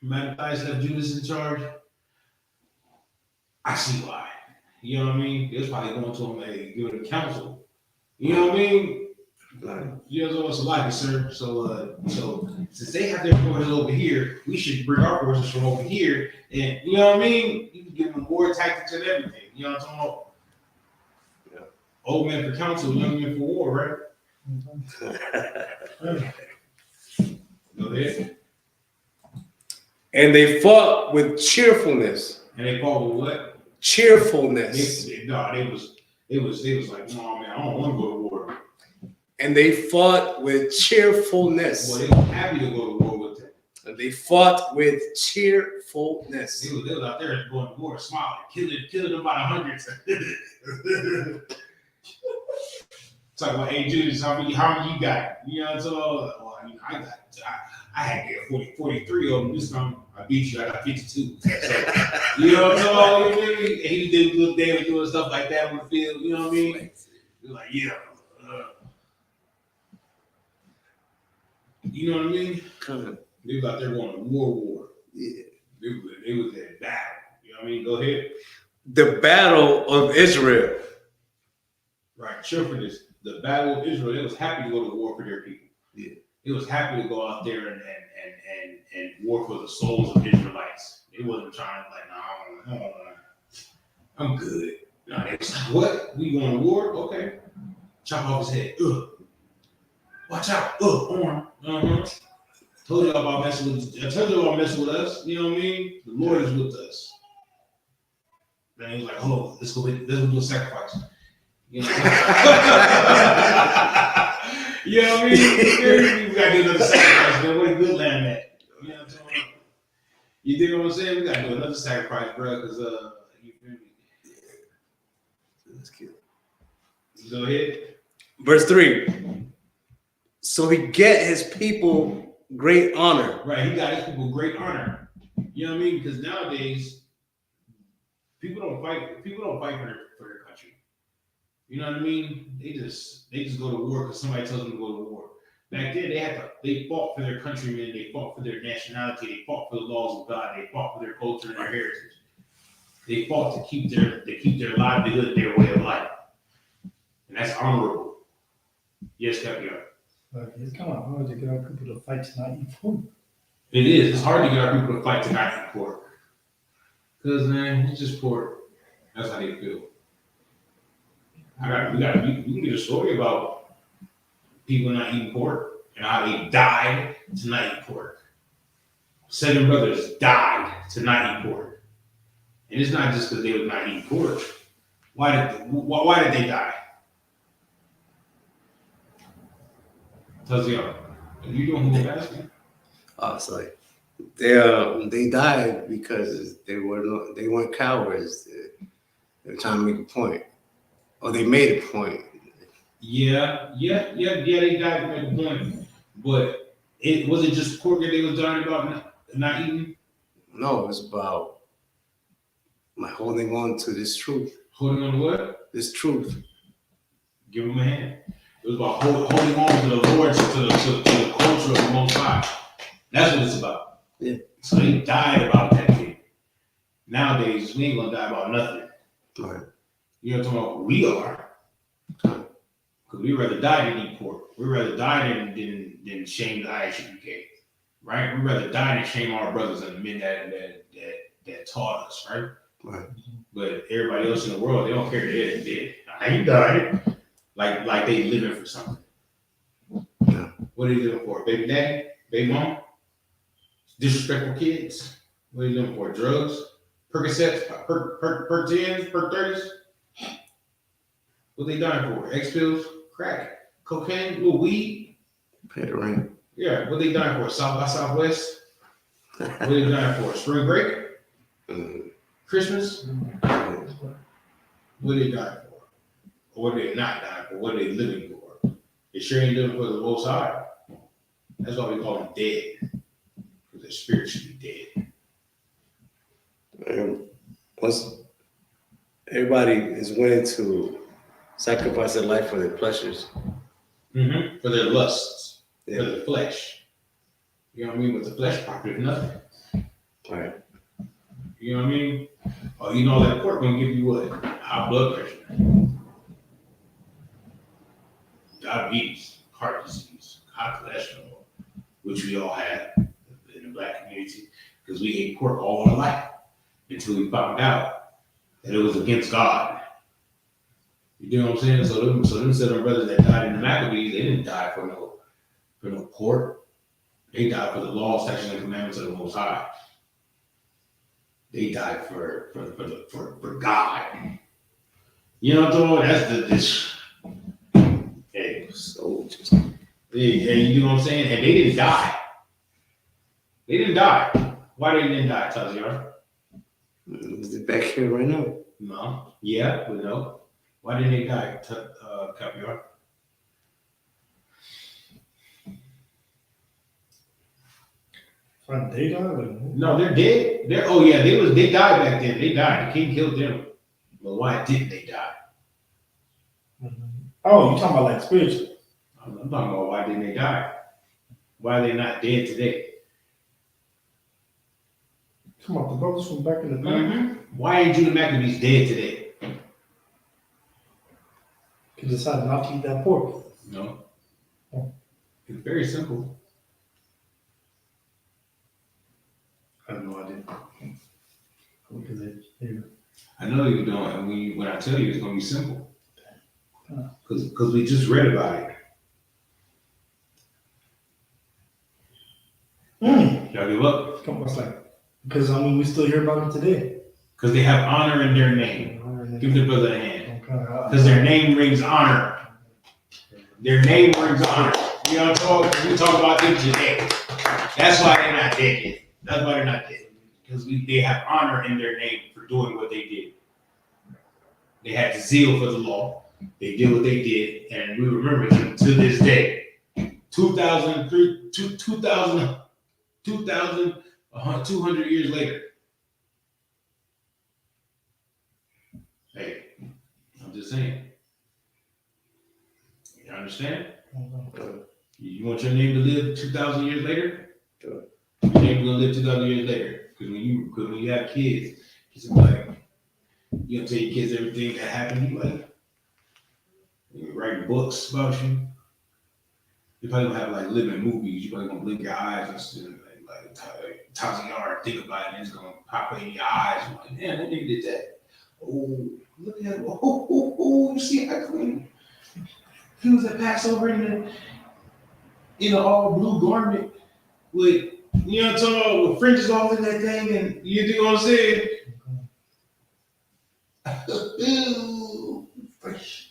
Matthias left Judas in charge. I see why. You know what I mean? It's probably going to him, hey, give it a counsel. You know what I mean? You know, it's a lot, sir. So since they have their forces over here, we should bring our forces from over here. And you know what I mean? You can give them war tactics and everything. You know what I'm talking about? Yeah. Old man for counsel, young man for war, right? Go ahead. And they fought with cheerfulness. And they fought with what? Cheerfulness. They was like, no man, I don't want to go to war. And they fought with cheerfulness. Well, they were happy to go to war with them. And they fought with cheerfulness. They was out there going to war, smiling, killing them by the hundreds. Talking about, hey, Judas, how many you got? You know what I'm saying? Well, I had to get 43 of them. This time I beat you. I got 52. So, you know what I'm saying? And he did little damage doing stuff like that on the field. You know what I mean? You're like, yeah. You know what I mean? They was out there going to war. Yeah. They was at battle. You know what I mean? Go ahead. The battle of Israel. Right. Cheerfulness. The battle of Israel. They was happy to go to war for their people. Yeah. It was happy to go out there and war for the souls of Israelites. It wasn't trying to like, no, I'm good. No, they was like, what? We going to war? Okay. Chop off his head. Ugh. Watch out. Arm. Told y'all about messing with. I told y'all about messing with us. You know what I mean? The Lord is with us. Then he was like, "Oh, let's go do a sacrifice." You know what I mean? We gotta do another sacrifice, man. Where the good land at? You know what I'm saying? You dig what I'm saying? We gotta do another sacrifice, bro. Because you feel me? That's cute. Go ahead. Verse 3. So he get his people great honor. Right, he got his people great honor. You know what I mean? Because nowadays, people don't fight for their country. You know what I mean? They just go to war because somebody tells them to go to war. Back then, they fought for their countrymen, they fought for their nationality, they fought for the laws of God, they fought for their culture and their heritage. They fought to keep their livelihood, their way of life, and that's honorable. Yes, Capion. It's kind of hard to get our people to fight to not eat pork. It is. It's hard to get our people to fight to not eat pork. Because, man, it's just pork. That's how they feel. We can get a story about people not eating pork and how they died to not eat pork. 7 brothers died to not eat pork. And it's not just because they were not eating pork. Why did they die? Tells you, you don't know what asking. Oh, sorry. They died because they weren't cowards. They were trying to make a point, or they made a point. Yeah. They died to make a point, but it wasn't just pork that they was dying about not eating. No, it was about holding on to this truth. Holding on to what? This truth. Give them a hand. It was about holding on to the Lord, to the culture of the Most High. That's what it's about. Yeah. So they died about that thing. Nowadays, we ain't gonna die about nothing. Right. You know what I'm talking about? We are. Because we'd rather die than eat pork. We'd rather die than shame the ISUPK. right? We'd rather die than shame our brothers and the men that taught us, right? Right. But everybody else in the world, they don't care. They're dead. How you died? Like they living for something. Yeah. What are they living for? Baby daddy? Baby mom? Disrespectful kids? What are they living for? Drugs? Percocets? Per 10s? Per 30s? What they dying for? X pills? Crack? Cocaine? Little weed? Pay the rent. Yeah. What they dying for? South by Southwest? What are they dying for? Spring break? Christmas? What are they dying for? Or what are they not dying for? What are they living for? They sure ain't living for the Most High. That's why we call them dead. Because they're spiritually dead. Once everybody is willing to sacrifice their life for their pleasures. Mm-hmm. For their lusts. Yeah. For their flesh. You know what I mean? With the flesh profit nothing. All right. You know what I mean? Oh, you know that pork gonna give you what? High blood pressure. Diabetes, heart disease, high cholesterol, which we all have in the black community, because we ate pork all our life until we found out that it was against God. You know what I'm saying? So them seven brothers that died in the Maccabees, they didn't die for no pork. They died for the law, statutes, and commandments of the Most High. They died for God. You know what I'm talking about? That's hey, Soldiers. and you know what I'm saying? And they didn't die. They didn't die. Why they didn't die, Taziar? Is it back here right now? No. Yeah, but no. Why didn't they die, Caviar? They died? No, they're dead. They died back then. They died. The king killed them. But why didn't they die? Oh, you talking about like spiritually? I'm talking about why didn't they die? Why are they not dead today? Come on, the brothers from back in the day. Mm-hmm. Why ain't Judah Maccabees dead today? You decided not to eat that pork. No. It's very simple. I have no idea. Because I know you don't. And when I tell you, it's going to be simple. Because we just read about it. Y'all give up? Come on, it's like, because we still hear about them today. Because they have honor in their name. Give the brother a hand. Because their name rings honor. Their name rings honor. You know what I'm talking? We talk about them today. That's why they're not dead yet. That's why they're not dead. Because they have honor in their name for doing what they did. They had zeal for the law. They did what they did, and we remember them to this day. 200 years later. Hey, I'm just saying. You understand? You want your name to live 2,000 years later? Sure. Your name gonna live 2,000 years later. Because when you have kids, it's like you gonna tell your kids everything that happened. You write books about you. You probably gonna have like living movies. You probably gonna blink your eyes and stuff like Taziar, think about it, and it's gonna pop in your eyes. You're like, man, that nigga did that. Oh, look at him. Oh, you see how clean. He was at Passover in an all blue garment with, you know what I'm talking about, with fringes all in that thing, and you think what I'm saying?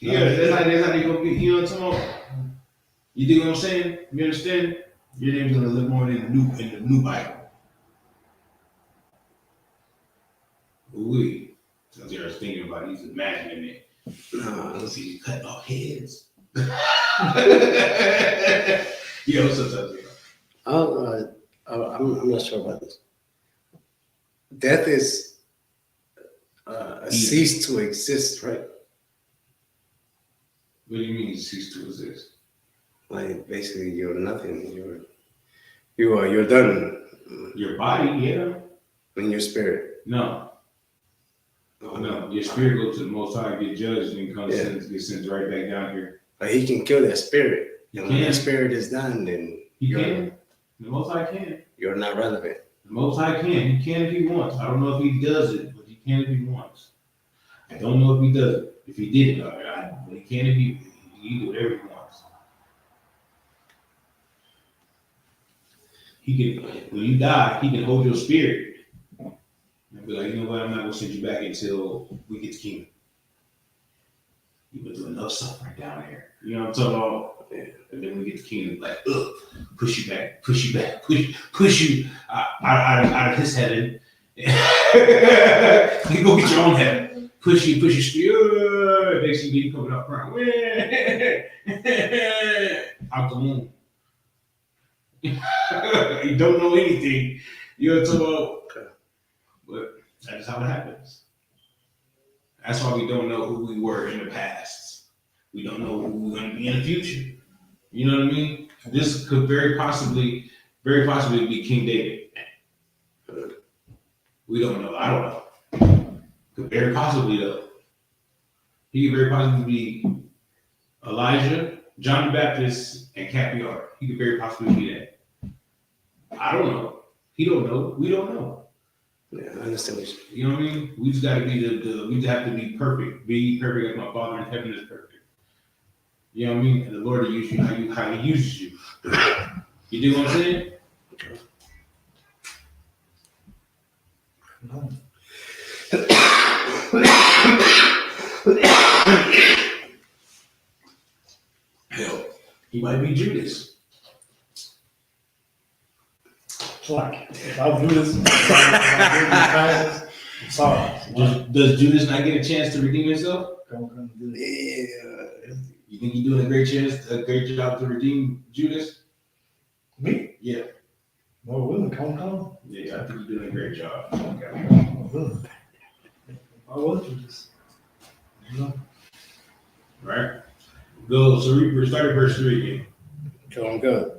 Yeah, that's how they gonna be, you know what I'm talking about? You think what I'm saying? You understand? Your name's gonna live more in the new Bible. Ooh, so I was thinking about it, he's imagining it. Let's see, he's cutting off heads. Yeah, what's up, Taziar? I'm not sure about this. Death is cease to exist, right? What do you mean cease to exist? Like basically, you're nothing. You're done. Your body, yeah. In your spirit. No. No, your spirit goes to the Most High, get judged, and get sent right back down here. But he can kill that spirit. He And can. when that spirit is done, then He can. The Most High can. You're not relevant. The Most High can. He can if he wants. I don't know if he does it, but he can if he wants. I don't know if he does it. If he did it, but he can if he do whatever he wants. He can, when you die, he can hold your spirit and be like, you know what, I'm not gonna send you back until we get to kingdom. You've been doing enough suffering down here. You know what I'm talking about? And then we get to kingdom, like, push you back, push you out of his heaven. You go get your own heaven. Push your spirit. Next thing you coming up front. Out the womb. You don't know anything. You know what I'm talking about? But that's how it happens. That's why we don't know who we were in the past. We don't know who we're going to be in the future. You know what I mean? This could very possibly be King David. We don't know. I don't know. Could very possibly though. He could very possibly be Elijah, John the Baptist, and Capiar. He could very possibly be that. I don't know. He don't know. We don't know. Yeah, I understand what you know what I mean? We just got to be we just have to be perfect. Be perfect as my Father in heaven is perfect. You know what I mean? And the Lord will use you how he uses you. You do what I'm saying? Hell, he might be Judas. Like, if I do this, I'm sorry. Does Judas not get a chance to redeem himself? Yeah. You think you're doing a great job to redeem Judas? Me? Yeah. No, willing, come. Yeah, I think you're doing a great job. Okay. I was Judas. No. Right? Go. So we started verse 3 again. Come good.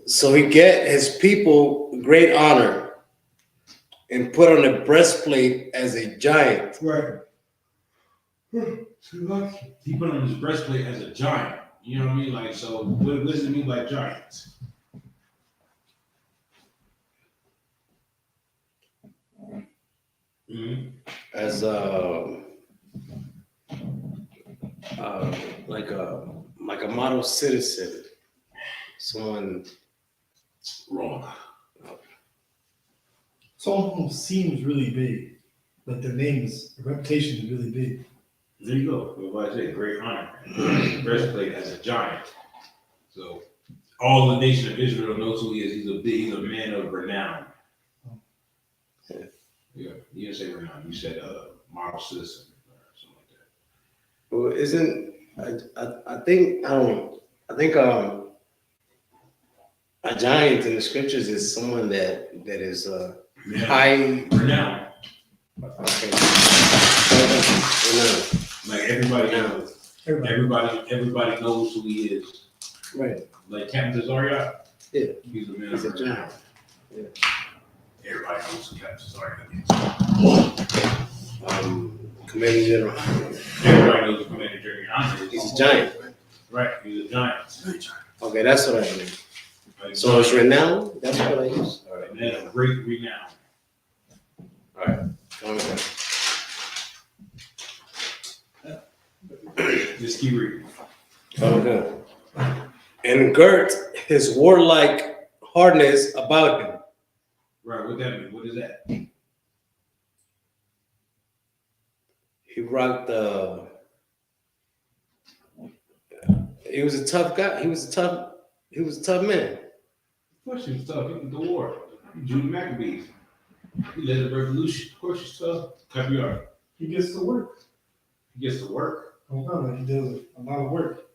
So he get his people great honor and put on a breastplate as a giant. Right. He put on his breastplate as a giant. You know what I mean? Like, so what does it mean by giants? Mm-hmm. As like a model citizen, someone wrong. Someone who seems really big, but their reputation is really big. There you go. What I say, great honor. Breastplate as a giant. So all the nation of Israel knows who he is. He's a man of renown. Yeah, you didn't say renown. You said model citizen or something like that. Well, isn't I think a giant in the scriptures is someone that is high renown. Okay. Like everybody knows. Everybody knows who he is. Right. Like Captain Tazariot. Yeah. He's a man He's of a renown. giant. Yeah. Everybody knows who Captain Tazariot is. Commander General. Everybody knows who Commander General is. He's a giant. Right. He's a giant. Okay, that's what I mean. So it's renown? That's what I use. All right, man of great renown. All right. Okay. Just keep reading. Okay. And girt his warlike hardness about him. Right, what that mean? What is that? He rocked he was a tough guy. He was a tough man. Of course he was tough. He was the war. Judah Maccabees. He led the revolution. Of course he's tough. Caviar. He gets to work. He gets to work. He does a lot of work.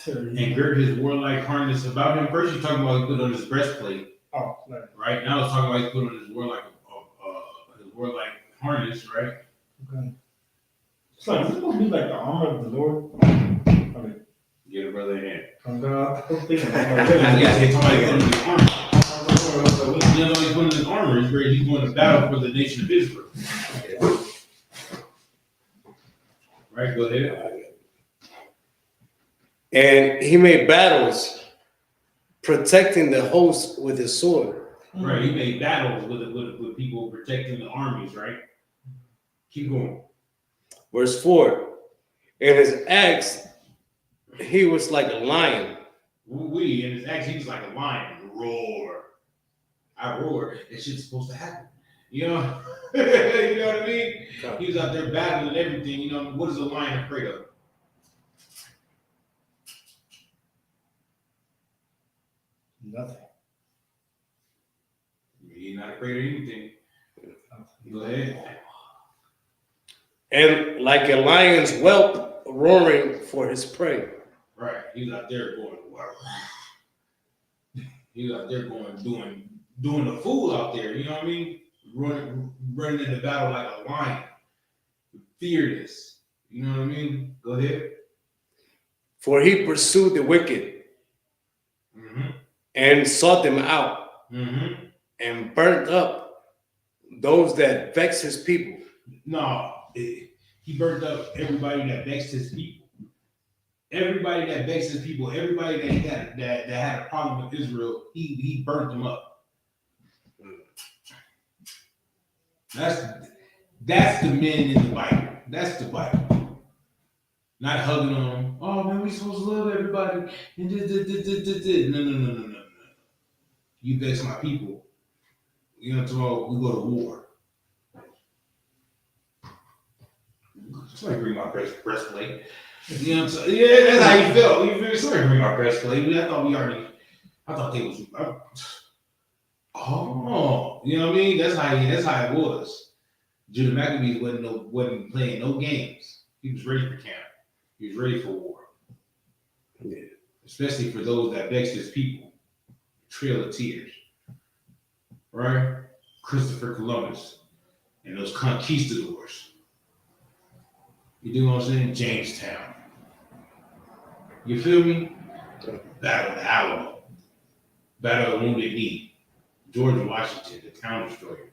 And girt his warlike harness about him. First you're talking about he put on his breastplate. Oh, right. Right? Now it's talking about he put on his warlike harness, right? Okay. So is it supposed to be like the armor of the Lord? Get a brother in here. I'm thinking He's putting on his armor. He's going to battle for the nation of Israel. Right, go ahead. And he made battles protecting the host with his sword. Right, he made battles with people protecting the armies, right? Keep going. Verse 4. In his acts, he was like a lion. We in his acts, he was like a lion. Roar. I roar. That shit's supposed to happen. You know? You know what I mean? He was out there battling everything. You know, what is a lion afraid of? Nothing. He's not afraid of anything. Go ahead. And like a lion's whelp roaring for his prey. Right. He's out there going, wow. He's out there going, doing the fool out there. You know what I mean? Running into battle like a lion. Fearless. You know what I mean? Go ahead. For he pursued the wicked and sought them out and burnt up those that vex his people. No, he burnt up everybody that vexed his people. Everybody that vexed his people, everybody that had a problem with Israel, he burnt them up. That's the men in the Bible. That's the Bible. Not hugging on them. Oh man, we supposed to love everybody. No. You vex my people. You know what I'm talking about? We go to war. Somebody bring my breastplate. You know what I'm saying? Yeah, that's how you felt. You feel? Somebody bring my breastplate. I thought they was. Oh, you know what I mean? That's how it was. Judah Maccabees wasn't playing no games. He was ready for camp. He was ready for war. Yeah. Especially for those that vexed his people. Trail of Tears. Right? Christopher Columbus and those conquistadors. You do what I'm saying? Jamestown. You feel me? Battle of the Alamo. Battle of Wounded Knee. George Washington, the town destroyer.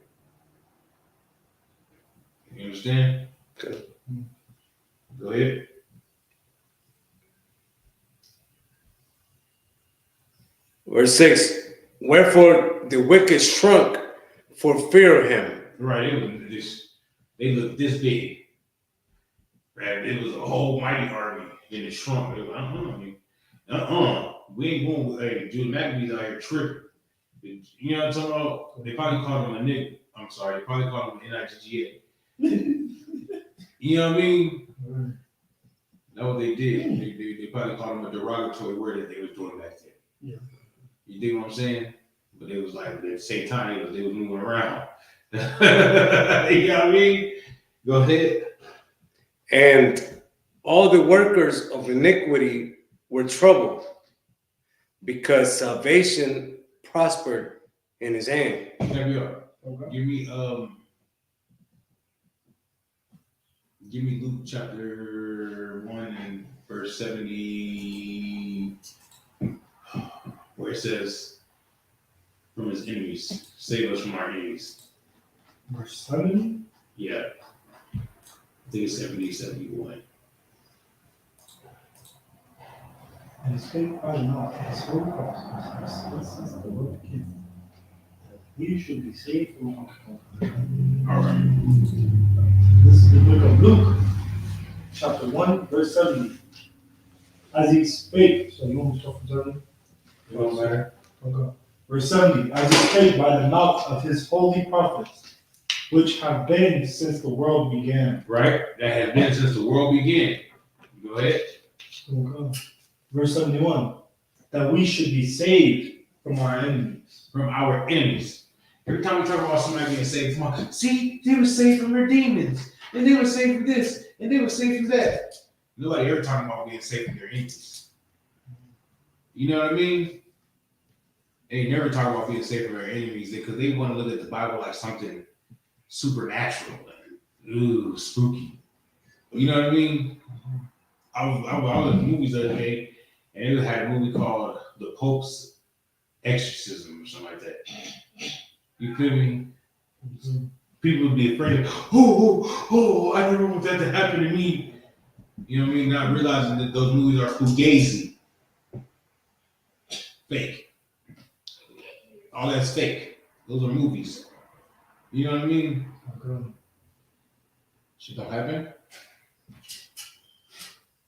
You understand? Okay. Go ahead. Verse 6. Wherefore the wicked shrunk for fear of him. Right, they looked this big. Right, it was a whole mighty army in the shrunk. They were, we ain't going with, hey, Judah Maccabees out here tripping. You know what I'm talking about? They probably called him a nigga. I'm sorry, they probably called him an NIGGA. You know what I mean? That's what they did. They probably called him a derogatory word that they was doing back then. Yeah. You dig what I'm saying? But it was like at the same time they was moving around. You know what I mean? Go ahead. And all the workers of iniquity were troubled, because salvation prospered in his hand. There we are. Okay. Give me Luke chapter 1 and verse 70, where it says, from his enemies, save us from our enemies. Verse 70? Yeah. I think it's 70, 71. And spake by the mouth of his holy prophets, this is the word of King, that we should be saved from our enemies. All right. This is the book of Luke, chapter 1, verse 70. As he spake, so you want me to start from 70? It don't matter. Okay. Verse 70. As he spake by the mouth of his holy prophets, which have been since the world began. Right? That has been since the world began. Go ahead. Okay. Verse 71. That we should be saved from our enemies. From our enemies. Every time we talk about somebody being saved, come on, see, they were saved from their demons, and they were saved from this, and they were saved from that. Nobody ever talking about being saved from their enemies. You know what I mean? They never talk about being saved from their enemies because they want to look at the Bible like something supernatural and ooh, spooky. You know what I mean? I was in movies the other day, and it had a movie called The Pope's Exorcism or something like that. You feel me? People would be afraid of, I never want that to happen to me. You know what I mean? Not realizing that those movies are fugazi. Fake. All that's fake. Those are movies. You know what I mean? Okay. Shit don't happen.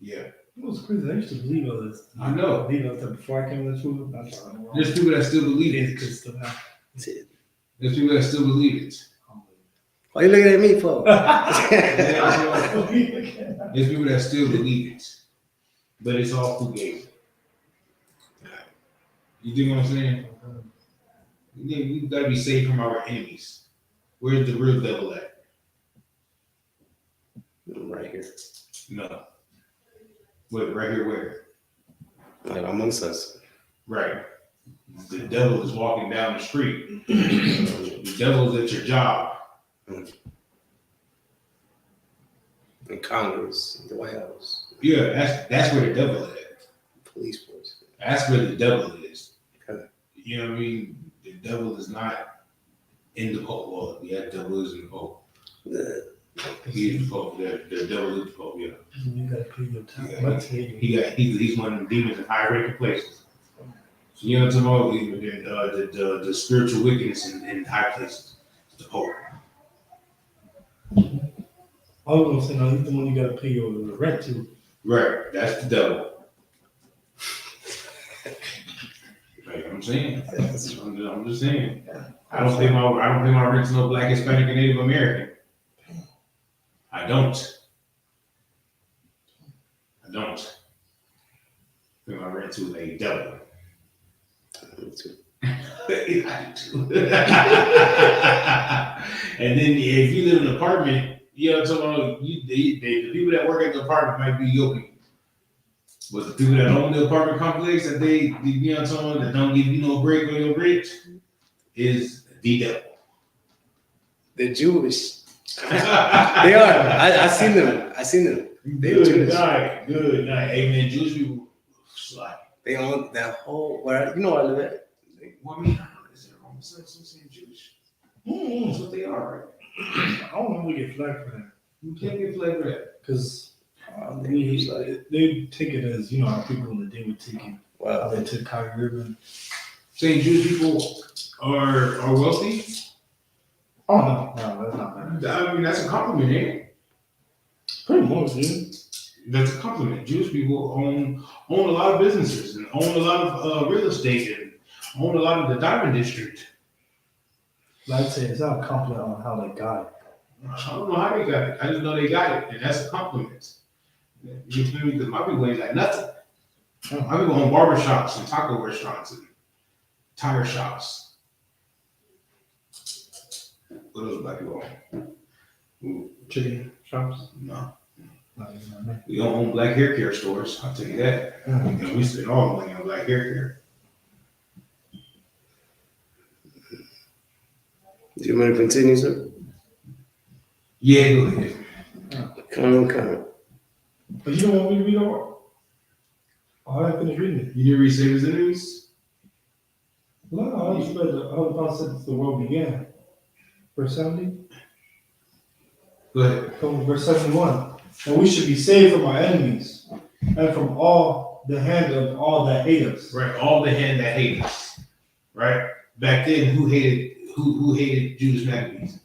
Yeah. It was crazy. I used to believe all this. I know. Believe all that before I came to school. I thought I was There's people that still believe It it. could still happen. There's people that still believe it. Why you looking at me for? There's people that still believe it. But it's all fugazi. You dig what I'm saying? Yeah, we gotta be safe from our enemies. Where's the real devil at? Right here. No. What, right here where? Like amongst us. Right. The devil is walking down the street. The devil is at your job. In Congress, the White House. Yeah, that's where the devil is. Police force. That's where the devil is. Okay. You know what I mean? The devil is not in the Pope. Well, yeah, the devil is in the Pope. He is the Pope. The devil is the Pope, yeah. You gotta pay your time. Yeah, he's one of the demons in high ranking places. So you know what I'm talking about? The spiritual wickedness in high places. The Pope. I was gonna say, no, he's the one you gotta pay your rent to. Right, that's the devil. Right, I'm saying. I'm just saying. I don't pay my rent to no Black, Hispanic, and Native American. I don't. Pay my rent to a devil. Me too. I do. And then if you live in an apartment, you know, so the people that work at the apartment might be your people. But the people that own the apartment complex that you know, someone that don't give you no break on your rent is the devil. They're Jewish. They are. I seen them. They're Good Jewish. night. Hey man, Jewish people slide. They own that whole where you know where I live at. Well, I mean, is there wrong with saying Jewish? That's what they are, right? I don't know if we get flagged for that. You can't get flagged for that. Because they take it as, you know, how people in the day would take it. Wow. They took Kyrie Irving. Saying Jewish people are wealthy? Oh, no, that's not bad. I mean, that's a compliment, ain't it? Pretty much, dude. That's a compliment. Jewish people own a lot of businesses and own a lot of real estate and own a lot of the diamond district. Like I say, it's not a compliment on how they got it. I don't know how they got it. I just know they got it, and that's a compliment. You feel me? Because my people ain't got nothing. My people own barbershops and taco restaurants and tire shops. What else black people own? Chicken shops? No. Not even that. We don't own black hair care stores, I'll tell you that. And we spend all the money on black hair care. Do you want to continue, sir? Yeah, go ahead. Come. But you don't want me to read all? Oh, I finished reading it. You didn't read Save His Enemies? No, I just read how the Bible since the world began. Verse 70. Go ahead. From verse 71. And we should be saved from our enemies and from all the hand of all that hate us. Right, all the hand that hate us. Right? Back then, who hated Judas Maccabees?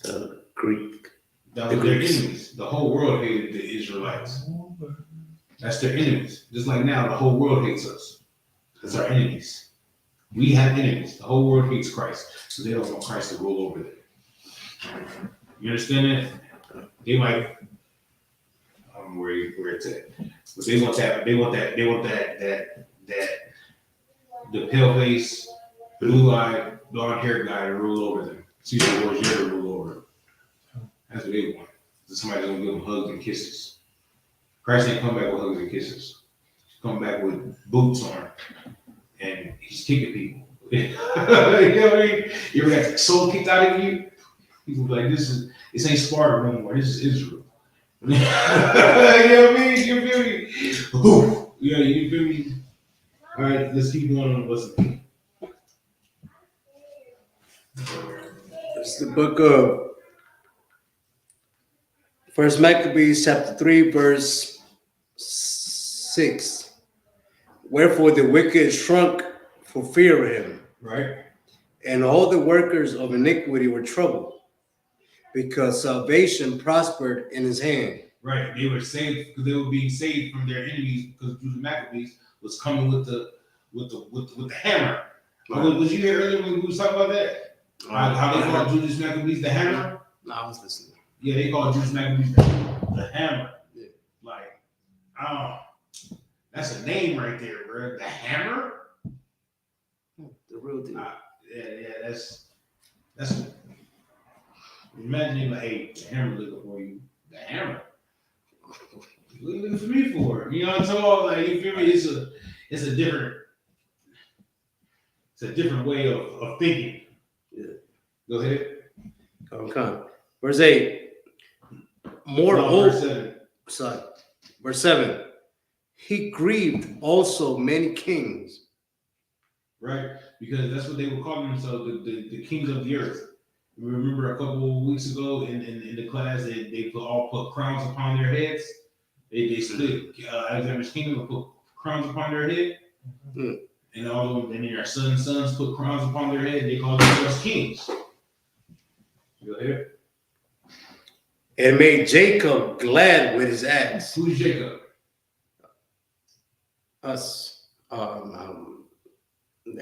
The Greek. That was their enemies. The whole world hated the Israelites. That's their enemies. Just like now, the whole world hates us. That's our enemies. We have enemies. The whole world hates Christ. So they don't want Christ to rule over them. You understand that? They might, I don't know where it's at. But they want that the pale face, blue-eyed, blonde-haired guy to rule over them. Caesar Borgia to rule over them. That's what they want. So somebody's gonna give them hugs and kisses. Christ ain't come back with hugs and kisses. He's come back with boots on, and he's kicking people. You know what I mean? You ever got the soul kicked out of you? He's like, this ain't Sparta no more. This is Israel. You know what I mean? You feel me? Ooh. Yeah, you feel me? All right, let's keep going on the listen. It's the book of First Maccabees, chapter 3, verse 6. Wherefore the wicked shrunk for fear of him. Right. And all the workers of iniquity were troubled, because salvation prospered in his hand. Right. They were saved because they were being saved from their enemies because Judas Maccabees was coming with the hammer. Right. Was you here earlier when we was talking about that? How they called Judas Maccabees the hammer? No, I was listening. Yeah, they called Judas Maccabees the hammer. Yeah. Like, that's a name right there, bro. The hammer. The real deal. Yeah, that's. Imagine like, hey, the hammer looking for you. The hammer. What are you looking for me for? You know what I'm talking? Like, you feel me? It's a different way of thinking. Yeah. Go ahead. Okay. Verse 8. Verse 7. Sorry. Verse 7. He grieved also many kings. Right? Because that's what they were calling themselves, the kings of the earth. Remember a couple of weeks ago in the class, they all put crowns upon their heads. They split Alexander's kingdom and put crowns upon their head. Mm. And all of them, and their sons put crowns upon their head. They called themselves kings. Go ahead. And made Jacob glad with his ass. Who's Jacob? Us.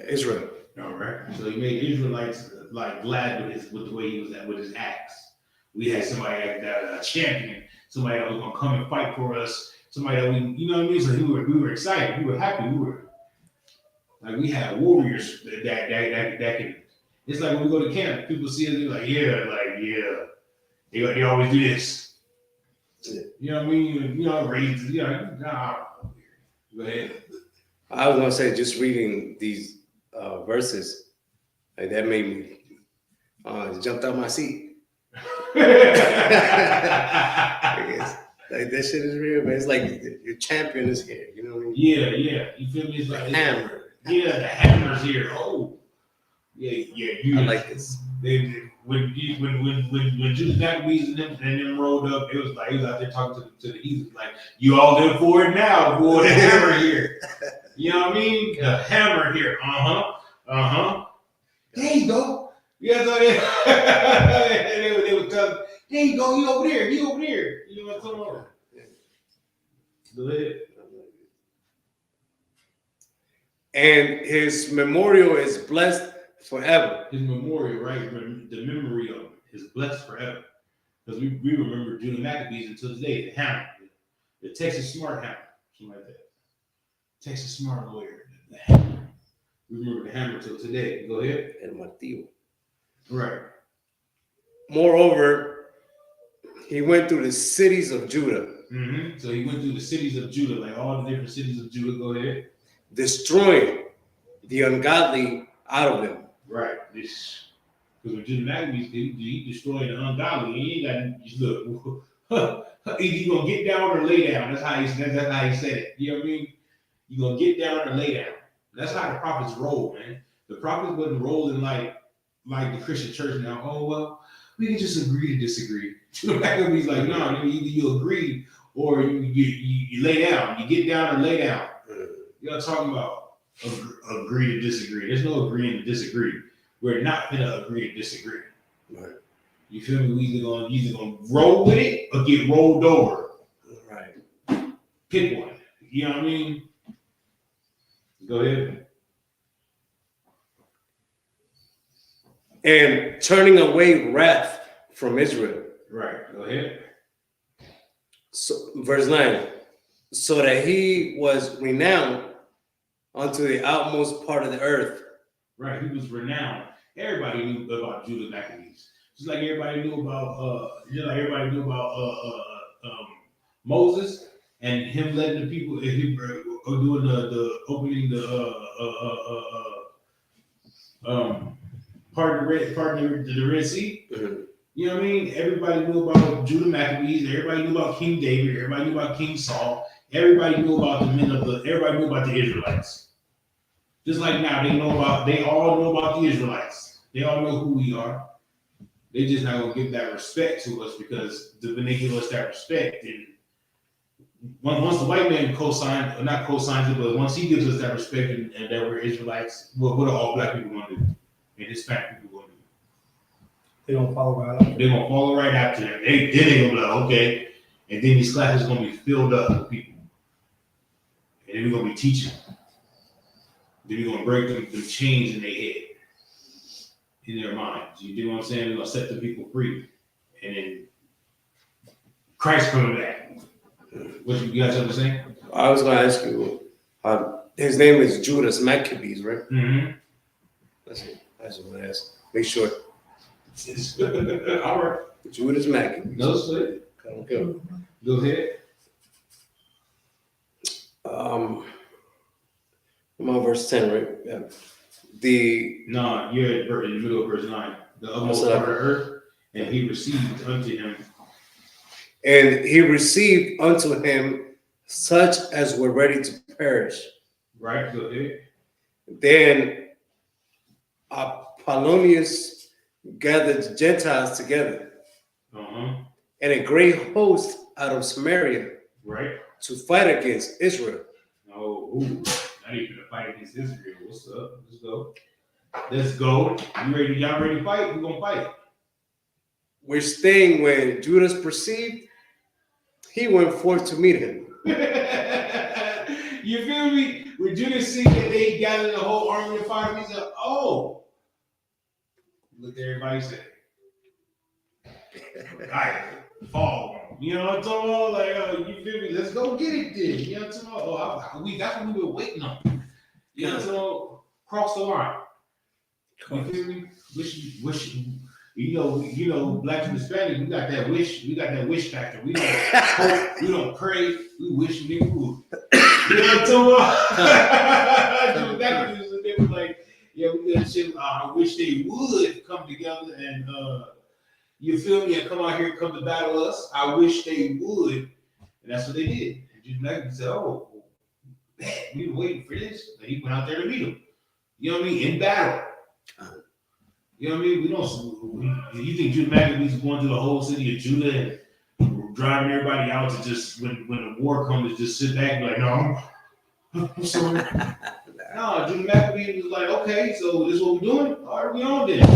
Israel. All right. So he made Israelites like glad with the way he was at with his axe. We had somebody that a champion, somebody that was gonna come and fight for us, somebody that we, you know what I mean? So we were excited, we were happy, we had warriors that can. It's like when we go to camp, people see us, they're like, they always do this. Yeah. You know what I mean? You know, raised, nah. Go ahead. I was gonna say, just reading these verses, like that made me jumped out my seat. Like that shit is real, man. It's like your champion is here. You know what I mean? Yeah. You feel me? It's like hammer. Yeah, the hammer's here. Oh, yeah. I like this. When Judas Maccabees and them rolled up, it was like he was out there talking to the heathens, like, you all in for it now, boy. The hammer here. You know what I mean? The hammer here. There you go. Yeah, so they would tell, there you go, you over there. You know what I'm talking about? Go ahead. And his memorial is blessed forever. His memorial, right? The memory of him is blessed forever. Because we remember Judah Maccabees until today, the hammer, the Texas Smart Hammer, something like that. Texas Smart Lawyer, the hammer. We remember the hammer till today. Go ahead. El martillo. Right. Moreover, he went through the cities of Judah. Mm-hmm. So he went through the cities of Judah, like all the different cities of Judah. Go ahead. Destroying the ungodly out of them. Right. Because when Judah Maccabees, he destroyed the ungodly. He ain't got just look. Either you gonna get down or lay down. That's how he said it. You know what I mean? You gonna get down or lay down. That's how the prophets roll, man. The prophets wasn't rolling like the Christian church now. Oh well, we can just agree to disagree. Judah Maccabees like, no, either you agree or you lay down. You get down or lay down. You know what I'm talking about? Agree to disagree. There's no agreeing to disagree. We're not gonna agree to disagree. Right. You feel me? We either gonna roll with it or get rolled over. Right. Pick one. You know what I mean? Go ahead. And turning away wrath from Israel. Right. Go ahead. So, verse 9. So that he was renowned unto the outmost part of the earth. Right. He was renowned. Everybody knew about Judah Maccabees. Just like everybody knew about Moses and him letting the people doing the opening part of the Red Sea. Mm-hmm. You know what I mean? Everybody knew about Judah Maccabees. Everybody knew about King David. Everybody knew about King Saul. Everybody knew about everybody knew about the Israelites. Just like now, they all know about the Israelites. They all know who we are. They just not gonna give that respect to us because when they give us that respect, then once the white man co-signed, or not co-signs it, but once he gives us that respect and that we're Israelites, what are all black people going to do? And Hispanic people going to do? They're gonna follow right after. They're gonna follow right after them. Then they gonna be like, okay, and then these classes are gonna be filled up with people, and then we're gonna be teaching. Then we're gonna break them chains in their head, in their minds. You know what I'm saying? We're gonna set the people free, and then Christ coming back. What you guys understand? I was gonna ask you. His name is Judas Maccabees, right? Mm-hmm. That's it. That's what I asked. Make sure. All right. Judas Maccabees. No sweat. Okay. Go ahead. I'm on verse 10, right? Yeah. No, you're in the middle of verse 9. The utmost part of the earth, and he received unto him. And he received unto him such as were ready to perish. Right, go ahead. Then Apollonius gathered the Gentiles together, and a great host out of Samaria, right, to fight against Israel. Oh, not even to fight against Israel. What's up? Let's go. Let's go. You ready? Y'all ready to fight? We're gonna fight. Which thing, when Judas perceived, he went forth to meet him. You feel me? When Judas see that they gathered the whole army to fight him, he said, "Oh, look at everybody say, all right, fall." You know what I'm talking about? Like, you feel me? Let's go get it then. You know what I'm talking about? Oh, that's what we were waiting on. You know what I'm talking about? Cross the line. You feel me? Wish. You know, black and Hispanic, we got that wish factor. We don't hope, we don't pray, we wish we would. You know what I'm talking about? They were like, yeah, we got shit. I wish they would come together and you feel me, and come out here, come to battle us. I wish they would. And that's what they did. And Judas Maccabees said, oh, man, we were waiting for this. And he went out there to meet him. You know what I mean? In battle. You know what I mean? We don't. You think Judas Maccabees is going through the whole city of Judah and driving everybody out to just when the war comes to just sit back and be like, no, I'm sorry. No, Judas Maccabees was like, okay, so this is what we're doing. All right, we on then.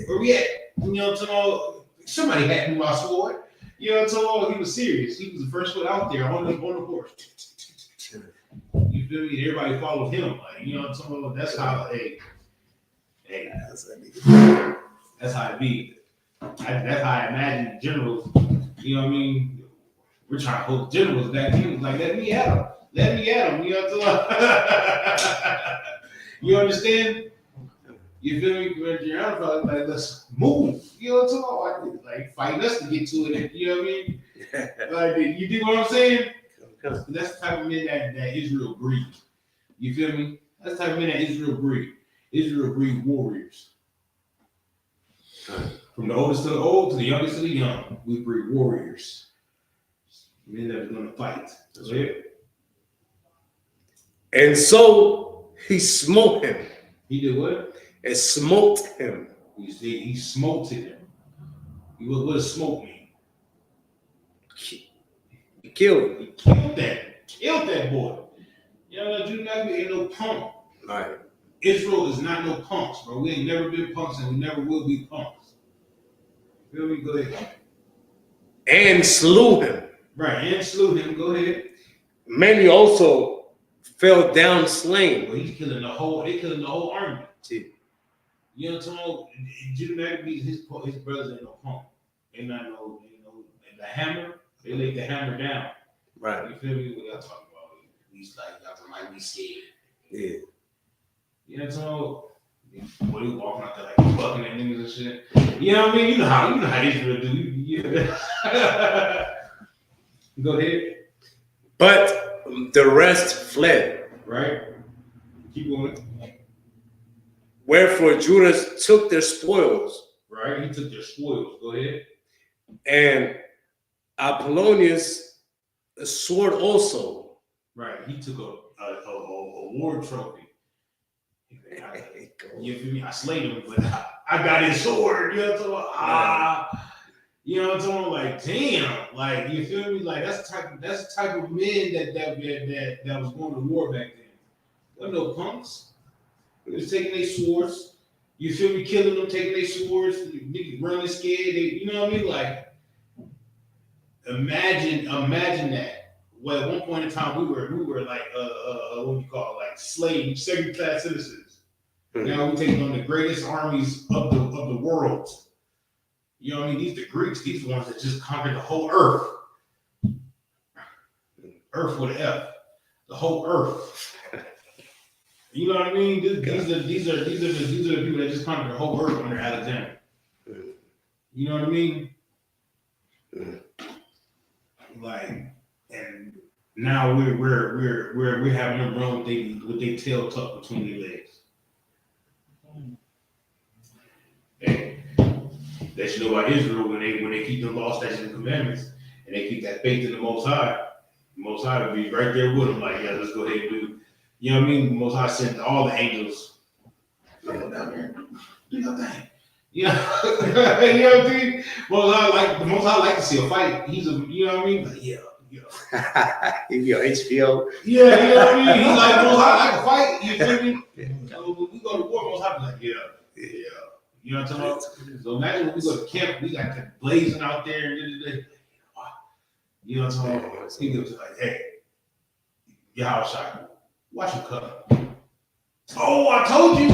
Where we at? You know what I'm talking about? Somebody had me my sword. You know what I'm talking about? He was serious. He was the first one out there on the horse. You feel me? Everybody followed him. Like, you know what I'm talking about? That's how. Hey, that's how it be. That's how I imagine generals. You know what I mean? We're trying to hold generals back in. Like, let me at them. Let me at them. You know what I'm talking? You understand? You feel me? Like, let's move. You know what I'm talking about? Like, fighting us to get to it. You know what I mean? Like, you dig what I'm saying? That's the type of men that Israel breeds. You feel me? That's the type of men that Israel breeds. Israel breeds warriors. From the oldest to the old to the youngest to the young, we breed warriors. Men that are going to fight. That's it. And so he smote him. He did what? And smote him. He smote him. What does smote mean? He killed him. He killed that. Killed that boy. You know, Judas Maccabees ain't no punk. Right. Israel is not no punks, bro. We ain't never been punks and we never will be punks. Feel me? Go ahead. And slew him. Right, and slew him. Go ahead. Many also fell down slain. Well, they killing the whole army. See. You know what I'm talking about? Judas Maccabees, his brothers ain't no punk. They not no, the hammer, they laid the hammer down. Right. You feel me? What y'all talking about? He's like, y'all might be scared. Yeah. You know what I'm talking about? Boy, he walking out there like bucking at niggas and shit. You know what I mean? You know how Israel do. Yeah. Go ahead. But the rest fled. Right. Keep going. Wherefore Judas took their spoils. Right. He took their spoils. Go ahead. And Apollonius a sword also. Right. He took a war trophy. You feel me? I slayed him, but I got his sword. You know what I'm talking about? You know what I'm talking? Like, damn, like you feel me? Like that's the type of men that was going to war back then. There were no punks. They was taking their swords. You feel me? Killing them, taking their swords, running scared. You know what I mean? Like, imagine that. Well, at one point in time, we were like what do you call it? Like slaves, second class citizens. Now we're taking on the greatest armies of the world. You know what I mean? These the Greeks. These the ones that just conquered the whole earth. Earth with an F. The whole earth. You know what I mean? These are the people that just conquered the whole earth under Alexander. You know what I mean? Like, and now we're having them run with their tail tucked between their legs. Hey, that you know about Israel when they keep the law, statutes, and commandments, and they keep that faith in the Most High. The Most High will be right there with them, like, yeah, let's go ahead and do. You know what I mean? The Most High sent all the angels. Go down there, do your thing. Yeah, you know what I mean? The Most High like to see a fight. He's you know what I mean? Like, yeah. Your HBO. Yeah, you know what I mean? He's like, Most High like to fight. You feel me? When we go to war, Most High be like, yeah. You know what I'm talking about? So imagine when we go to camp, we got the blazing out there. You know what I'm talking about? He was like, hey, Yahushua, watch him cut him. Oh, I told you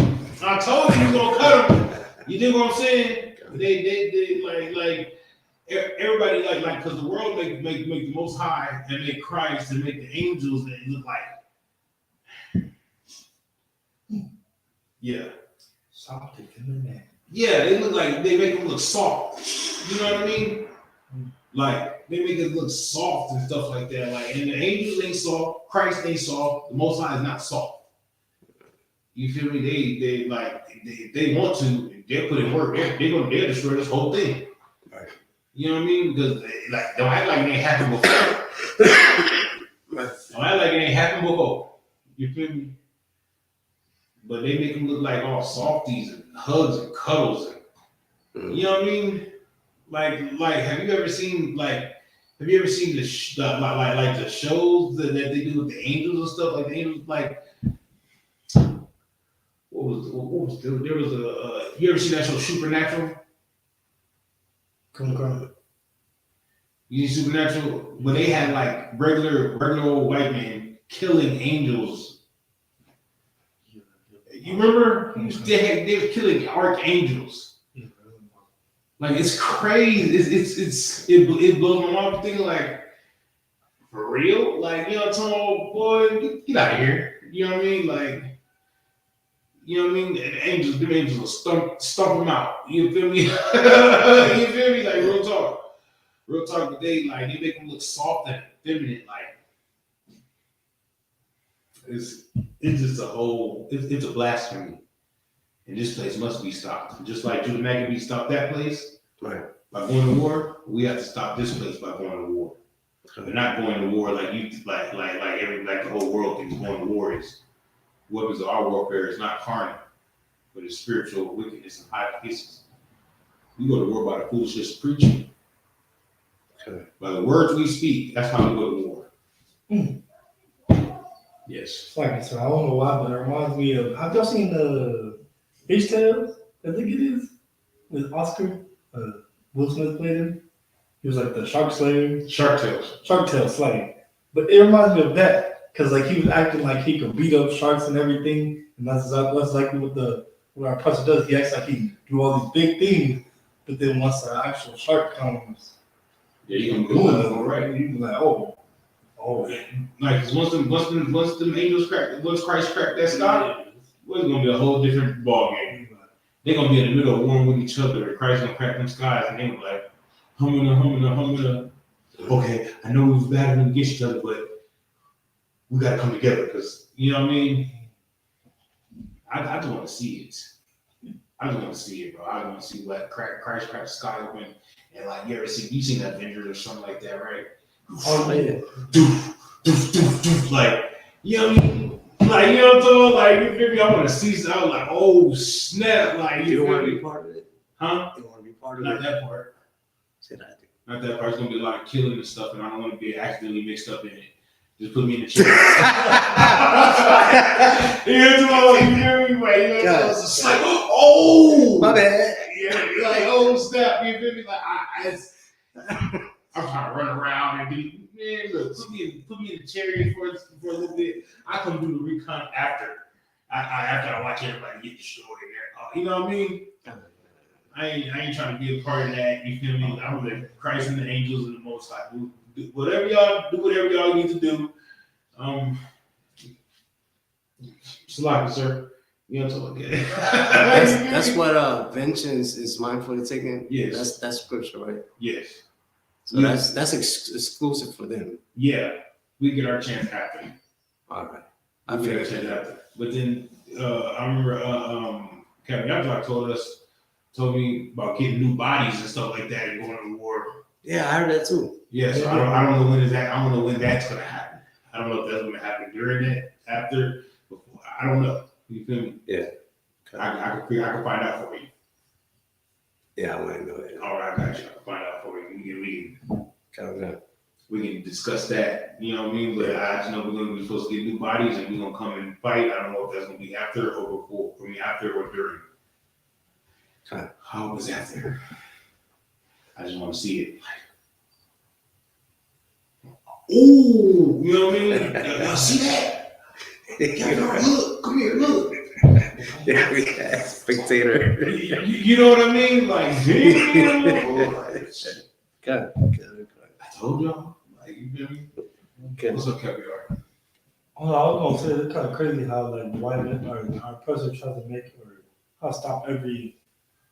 you're gonna cut him. You dig what I'm saying? They like everybody like because the world make the Most High and make Christ and make the angels and it look like Soft in the neck. Yeah, they look like they make them look soft. You know what I mean? Like they make it look soft and stuff like that. Like, and the angels ain't soft, Christ ain't soft, the Most High is not soft. You feel me? They want to, they'll put in work. They'll destroy this whole thing. Right. You know what I mean? Because don't act like it ain't happened before. Don't act like it ain't happened before. You feel me? But they make them look like all softies and hugs and cuddles and you know what I mean? Like have you ever seen the shows that they do with the angels and stuff? Like the angels, like what was there was a you ever see that show Supernatural? Come. You see Supernatural when they had like regular old white men killing angels. You remember they were killing archangels. Like it's crazy. It blows my mind thinking like for real. Like you know, what I'm talking about, boy, get out of here. You know what I mean? Like you know what I mean? And the angels will stomp them out. You feel me? You feel me? Like real talk. But they make them look soft and feminine. Like it's just it's a blasphemy. And this place must be stopped. Just like Judah Maccabee stopped that place, right? By going to war, we have to stop this place by going to war. We're not going to war like the whole world thinks going to war is. Weapons of our warfare is not carnal, but it's spiritual wickedness and high places. We go to war by the foolishness of preaching. Okay. By the words we speak, that's how we go to war. Yes. Like so, I don't know why, but it reminds me of. Have y'all seen the Fish Tales? I think it is with Oscar. Will Smith played him. He was like the shark slayer. Shark Tales slave. But it reminds me of that because like he was acting like he could beat up sharks and everything, and that's exactly what our pastor does. He acts like he can do all these big things, but then once the actual shark comes, you can do it, right? You can be like, oh. Like, once them angels crack, once Christ cracked that sky, well, it's gonna be a whole different ball game. They're gonna be in the middle of warring with each other, and Christ's gonna crack them skies, and they're gonna be like, humming. Okay, I know we was battling against each other, but we gotta come together, because, you know what I mean? I just want to see it. I just want to see it, bro. I want to see what Christ crack the sky open, and like, you seen Avengers or something like that, right? Oh yeah. Doof. Like, you know what I mean? Like, you know what I'm talking? Like, you feel me? I want to see something. I was like, oh snap! Like, you don't want to be part of it, huh? You want to be part of Not it. that part. Say that. Not that part. It's gonna be a lot of killing and stuff, and I don't want to be accidentally mixed up in it. Just put me in the chair. You hear me? Right? You know, it's just like, oh, my bad. Yeah, like, oh snap. You feel me? Like, I'm trying to run around and be, man, look, put me in the chariot for a little bit. I come do the recon after I watch everybody get destroyed there. You know what I mean? I ain't trying to be a part of that. You feel me? I'm with Christ and the angels and the Most High. Do whatever y'all need to do. Salaki, sir. You know what I'm talking about? That's what vengeance is mine for the taking. Yes. That's scripture, right? Yes. So that's exclusive for them. Yeah, we get our chance after. All right. I get our chance after. But then I remember Kevin Yabzak told me about getting new bodies and stuff like that and going to the war. Yeah, I heard that too. Yeah, so I don't know when that's gonna happen. I don't know if that's gonna happen during it, after, before. I don't know. You feel me? Yeah. I can find out for you. Yeah, I want to know that. All right, I got you. I can find out for you. We can discuss that. You know what I mean? But I just know we're supposed to get new bodies and we're gonna come and fight. I don't know if that's gonna be after or before. I mean, after or during. How was after? I just want to see it. Ooh, you know what I mean? Y'all see that? Look, come here, look. Yeah, we got spectator. You know what I mean? Like, damn. Good. I told y'all. Like, you feel me? Good. What's up, Caviar? Oh, I was gonna say it's kind of crazy how like white men or our president tries to make or how stop every.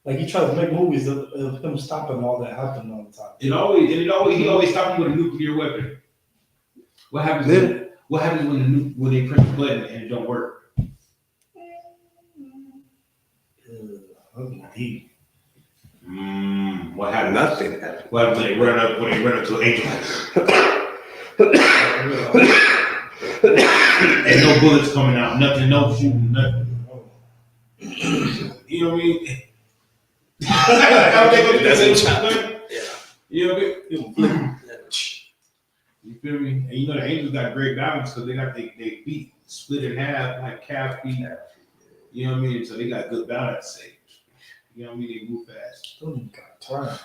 Like he tries to make movies of him stopping all that happening all the time. He always stopped him with a nuclear weapon. What happens when they press the button and it don't work? What happened? Nothing. What happens when they run up to an angel? And no bullets coming out, nothing, no shooting, nothing. You know what I mean? You know what I mean? You feel me? And you know the angels got great balance because they got their feet split in half, like calf feet. You know what I mean? So they got good balance. You know what I mean? They move fast. Got time.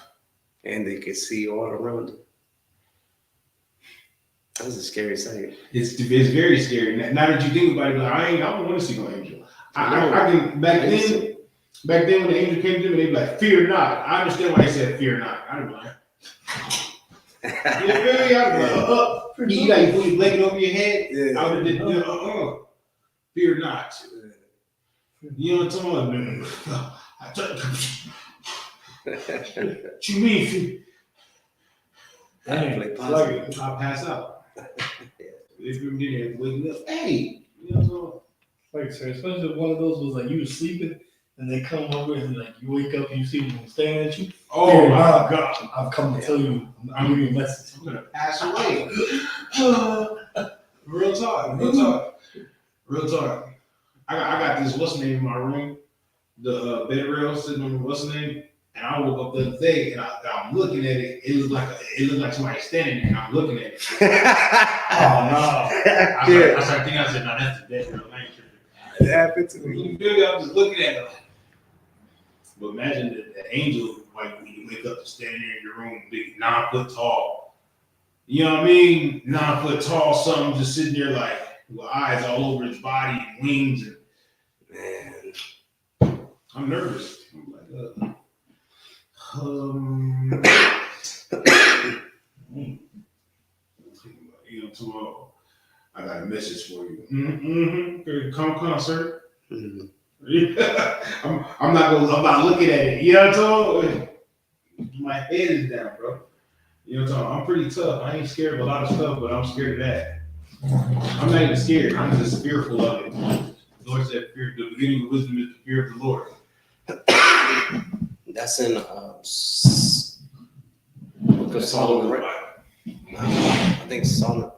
And they can see all around them. That's a scary sight. It's very scary. Now that you think about it, like, I don't want to see no angel. I can back then when the angel came to me, they'd be like, "Fear not." I understand why they said "fear not." I'd be like, you feel me? I'd be like, you got your blanket over your head. Yeah. I would have did, fear not. You know what I'm talking about? What you mean? I'll pass out. If you're getting waking up, hey, you know what I'm talking about? Like, sir, especially if one of those was like you were sleeping and they come over and like you wake up and you see them staring at you. Oh my God! I've come to tell you. I'm giving you a message. I'm gonna pass away. Real talk. I got this what's name in my room, the bed rail sitting on the what's name, and I woke up the other day and I'm looking at it. It looked like somebody standing there, and I'm looking at it. Oh no! I started thinking. I said, "No, that's the bed rail." I ain't tripping. It happened to me. You feel me? I'm just looking at it. But imagine the angel, like when you wake up to stand there in your room, big 9 foot tall. You know what I mean? 9 foot tall, something just sitting there like with eyes all over his body and wings, and man, I'm nervous. I'm like, you know, tomorrow I got a message for you. Come, sir. Mm-hmm. I'm not looking at it. You know what I'm talking? My head is down, bro. You know what I'm talking? I'm pretty tough. I ain't scared of a lot of stuff, but I'm scared of that. I'm not even scared. I'm just fearful of it. The Lord said, "Fear, the beginning of wisdom is the fear of the Lord." That's in Book of Solomon, right? I think Solomon.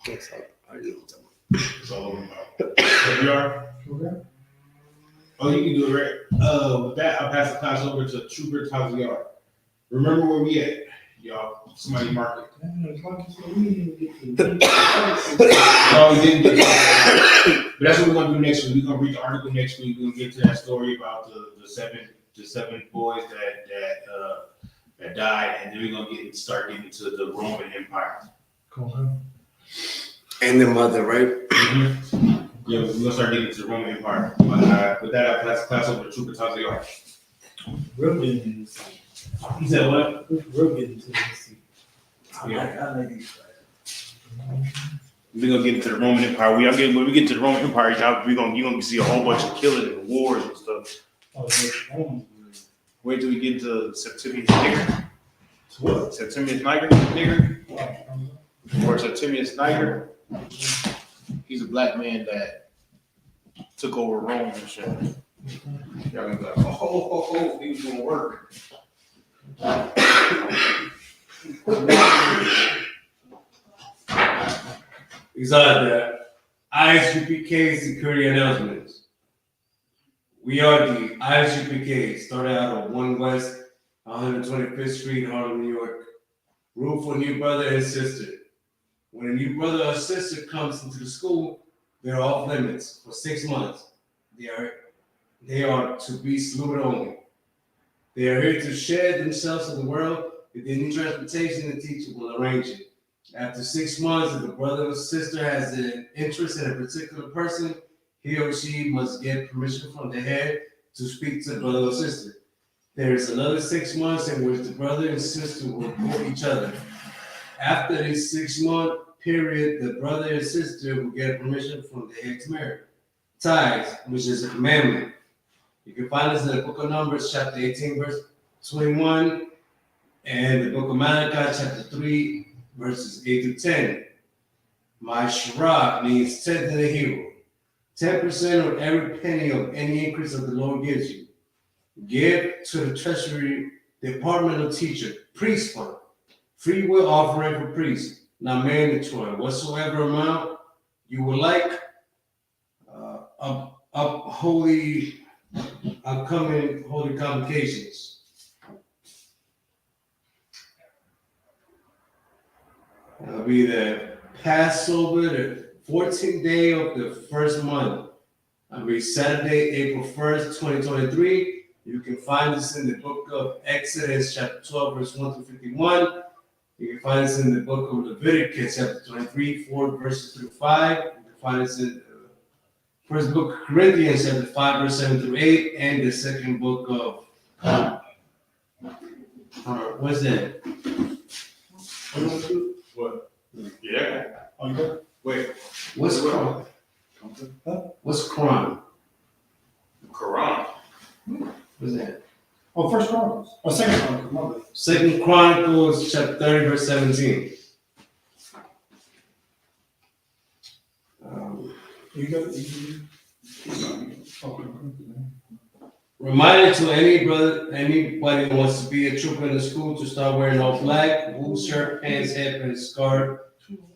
It's all over my Bible. You are? Okay. Oh, you can do it, right? With that, I'll pass the class over to Trooper Taziar. Remember where we at? Y'all, somebody mark it. No, No, we didn't get that. But that's what we're gonna do next week. We're gonna read the article next week. We're gonna get to that story about the seven boys that died, and then we're gonna start getting to the Roman Empire. And the mother, right? Mm-hmm. Yeah, we're gonna start getting to the Roman Empire. But with that, I class over to Trooper Taziar. Real good news. He said what? Real good news. Yeah. We're gonna get into the Roman Empire. When we get to the Roman Empire, you're gonna see a whole bunch of killing and wars and stuff. Wait till we get to Septimius Niger. What? Septimius Niger? Or Septimius Niger. He's a black man that took over Rome and shit. Y'all gonna be like, oh, he was gonna work. These are the ISUPK security announcements. We are the ISUPK, started out on 1 West 125th Street, Harlem, New York. Rule for new brother and sister. When a new brother or sister comes into the school, they're off limits for 6 months. They are to be saluted only. They are here to share themselves with the world. If they need transportation, the teacher will arrange it. After 6 months, if the brother or sister has an interest in a particular person, he or she must get permission from the head to speak to the brother or sister. There is another 6 months in which the brother and sister will court each other. After this 6-month period, the brother and sister will get permission from the head to marry. Tithes, which is a commandment. You can find this in the book of Numbers, chapter 18, verse 21, and the book of Malachi, chapter 3, verses 8 to 10. Mashra means tenth in the Hebrew. 10% of every penny of any increase that the Lord gives you. Give to the treasury departmental teacher, priest fund, free will offering for priests, not mandatory. Whatsoever amount you would like, upcoming holy convocations. That'll be the Passover, the 14th day of the first month. That'll be Saturday, April 1st, 2023. You can find this in the book of Exodus, chapter 12, verse 1 through 51. You can find this in the book of Leviticus, chapter 23, 4 verses through 5. You can find this in the first book of Corinthians, chapter 5, verse 7 through 8, and the second book of, what's that? What? Yeah. Wait. What's Quran? What's Quran? Quran. What's that? Oh, First Chronicles. Oh, Second Chronicles. My bad. Second Chronicles, chapter 30, verse 17. You got it. Reminder to anybody who wants to be a trooper in the school to start wearing all black, wool shirt, pants, headband, scarf.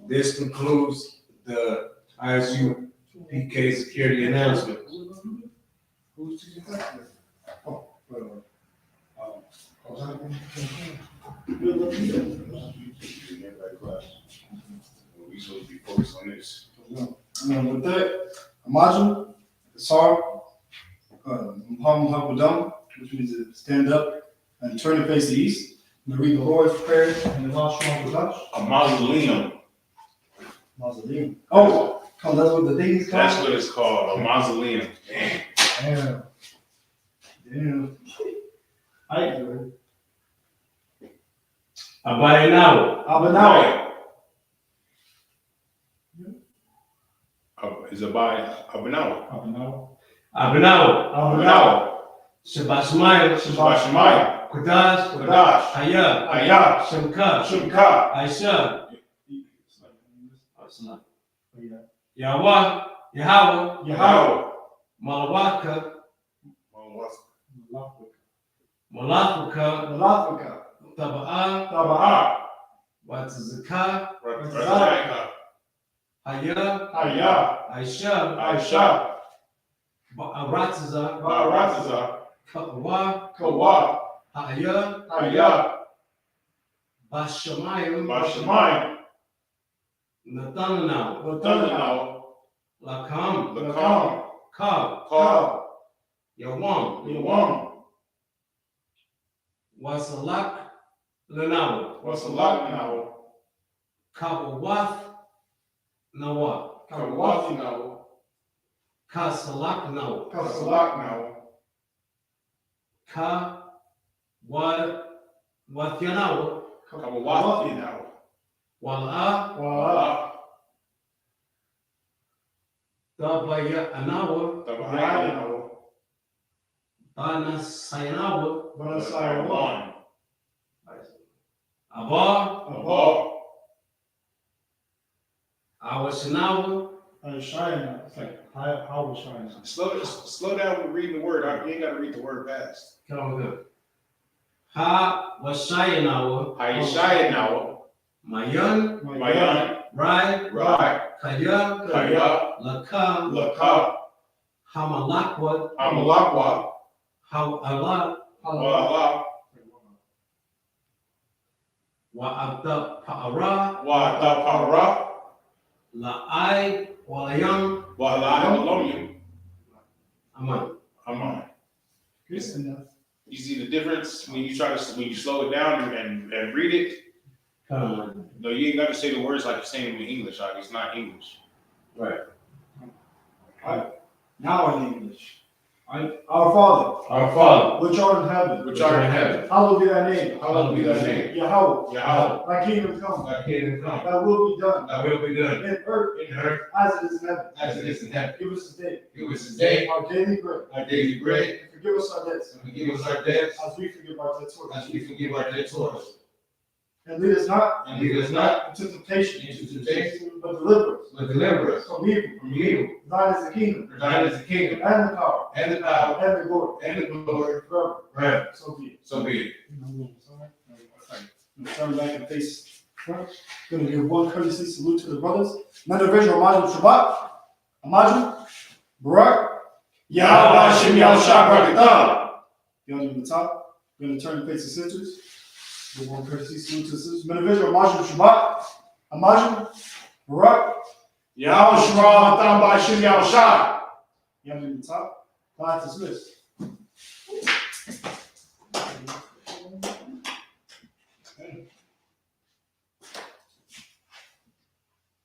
This concludes the ISU PK security announcement. We supposed to be focused on this. With that, Imagine, Sar, Muhammad, which means to stand up and turn and face the east. I'm going to read the Lord's Prayer and the last one was that. A mausoleum. Mausoleum. Oh, that's what the thing is called? That's what it's called, a mausoleum. Damn. I do it. Abayanawa. Is it by Abinawa? Abinawa. Shabbat Shemayim. Kodash. Hayah. Shemka. Aisha. Yahweh. Malawaka. Malafika. Taba'a. Watazaka. Hayah. Aisha. Arataza. Kawa. Hayah. Bashamayim, Bashamayim, Nathanael, Nathanael, Lakam, Lakam, Kab, Kab, Yawam, Yawam, Wasalak, Lenawa, Wasalak now, Kabawath, Nawa, Kawathi now, Kasalak Nawa, Kasalak now, Ka Wathanawa, Kawathi now, Wala, Wala, Tabaya Anawa, Tabahaya now, Banasayanawa, Banasayawan, Abar, Abba, Awashanawa, Shine. It's like how was shine? slow down with reading the word. You ain't got to read the word fast. come on, good. Ha Washayanawa, Hayashaya now, Mayan, Mayan, Rai, Rai, Kaya, Kaya, Lakam, Laka, Hamalakwa, Amalakwa, Hawala, Wala, Wa'abda Pa'ara, Wata Para, La'ai, Walayam, Wala, Alonium, Aman. Aman. Good enough. You see the difference when you when you slow it down and read it? Come on. No, you ain't got to say the words like you're saying them in English. Like it's not English. Right. Now in English. Our Father, which art in heaven, Which art in heaven, hallowed be thy name. hallowed be thy name. Yahweh, Yahweh, thy kingdom come, thy kingdom come, thy will be done thy will be done in earth in earth as it is in heaven. as it is in heaven. Give us this day Give us this day our daily bread, our daily bread, and forgive us our debts, and forgive us our debts as we forgive our debtors. as we forgive our debtors. And lead us not And lead us not into temptation, into temptation, but deliver us but deliver us from evil. from evil. Thine is the kingdom, For thine is the kingdom, and the power, and the power, and the glory, and the glory forever. forever. So be it. So be it. Turn back and face front. Gonna give one courtesy salute to the brothers. Another visual Amaju Shabbat. Amaju, Barak, Yahweh Shem Yahushua Barakatah. Y'all in the top. Gonna turn and face the sisters. Give one courtesy salute to the sisters. Another visual Amaju Shabbat. Amaju, Barak, Yahweh Shema Matam Ba'Shem Yahushua. y'all in the top. Class dismissed.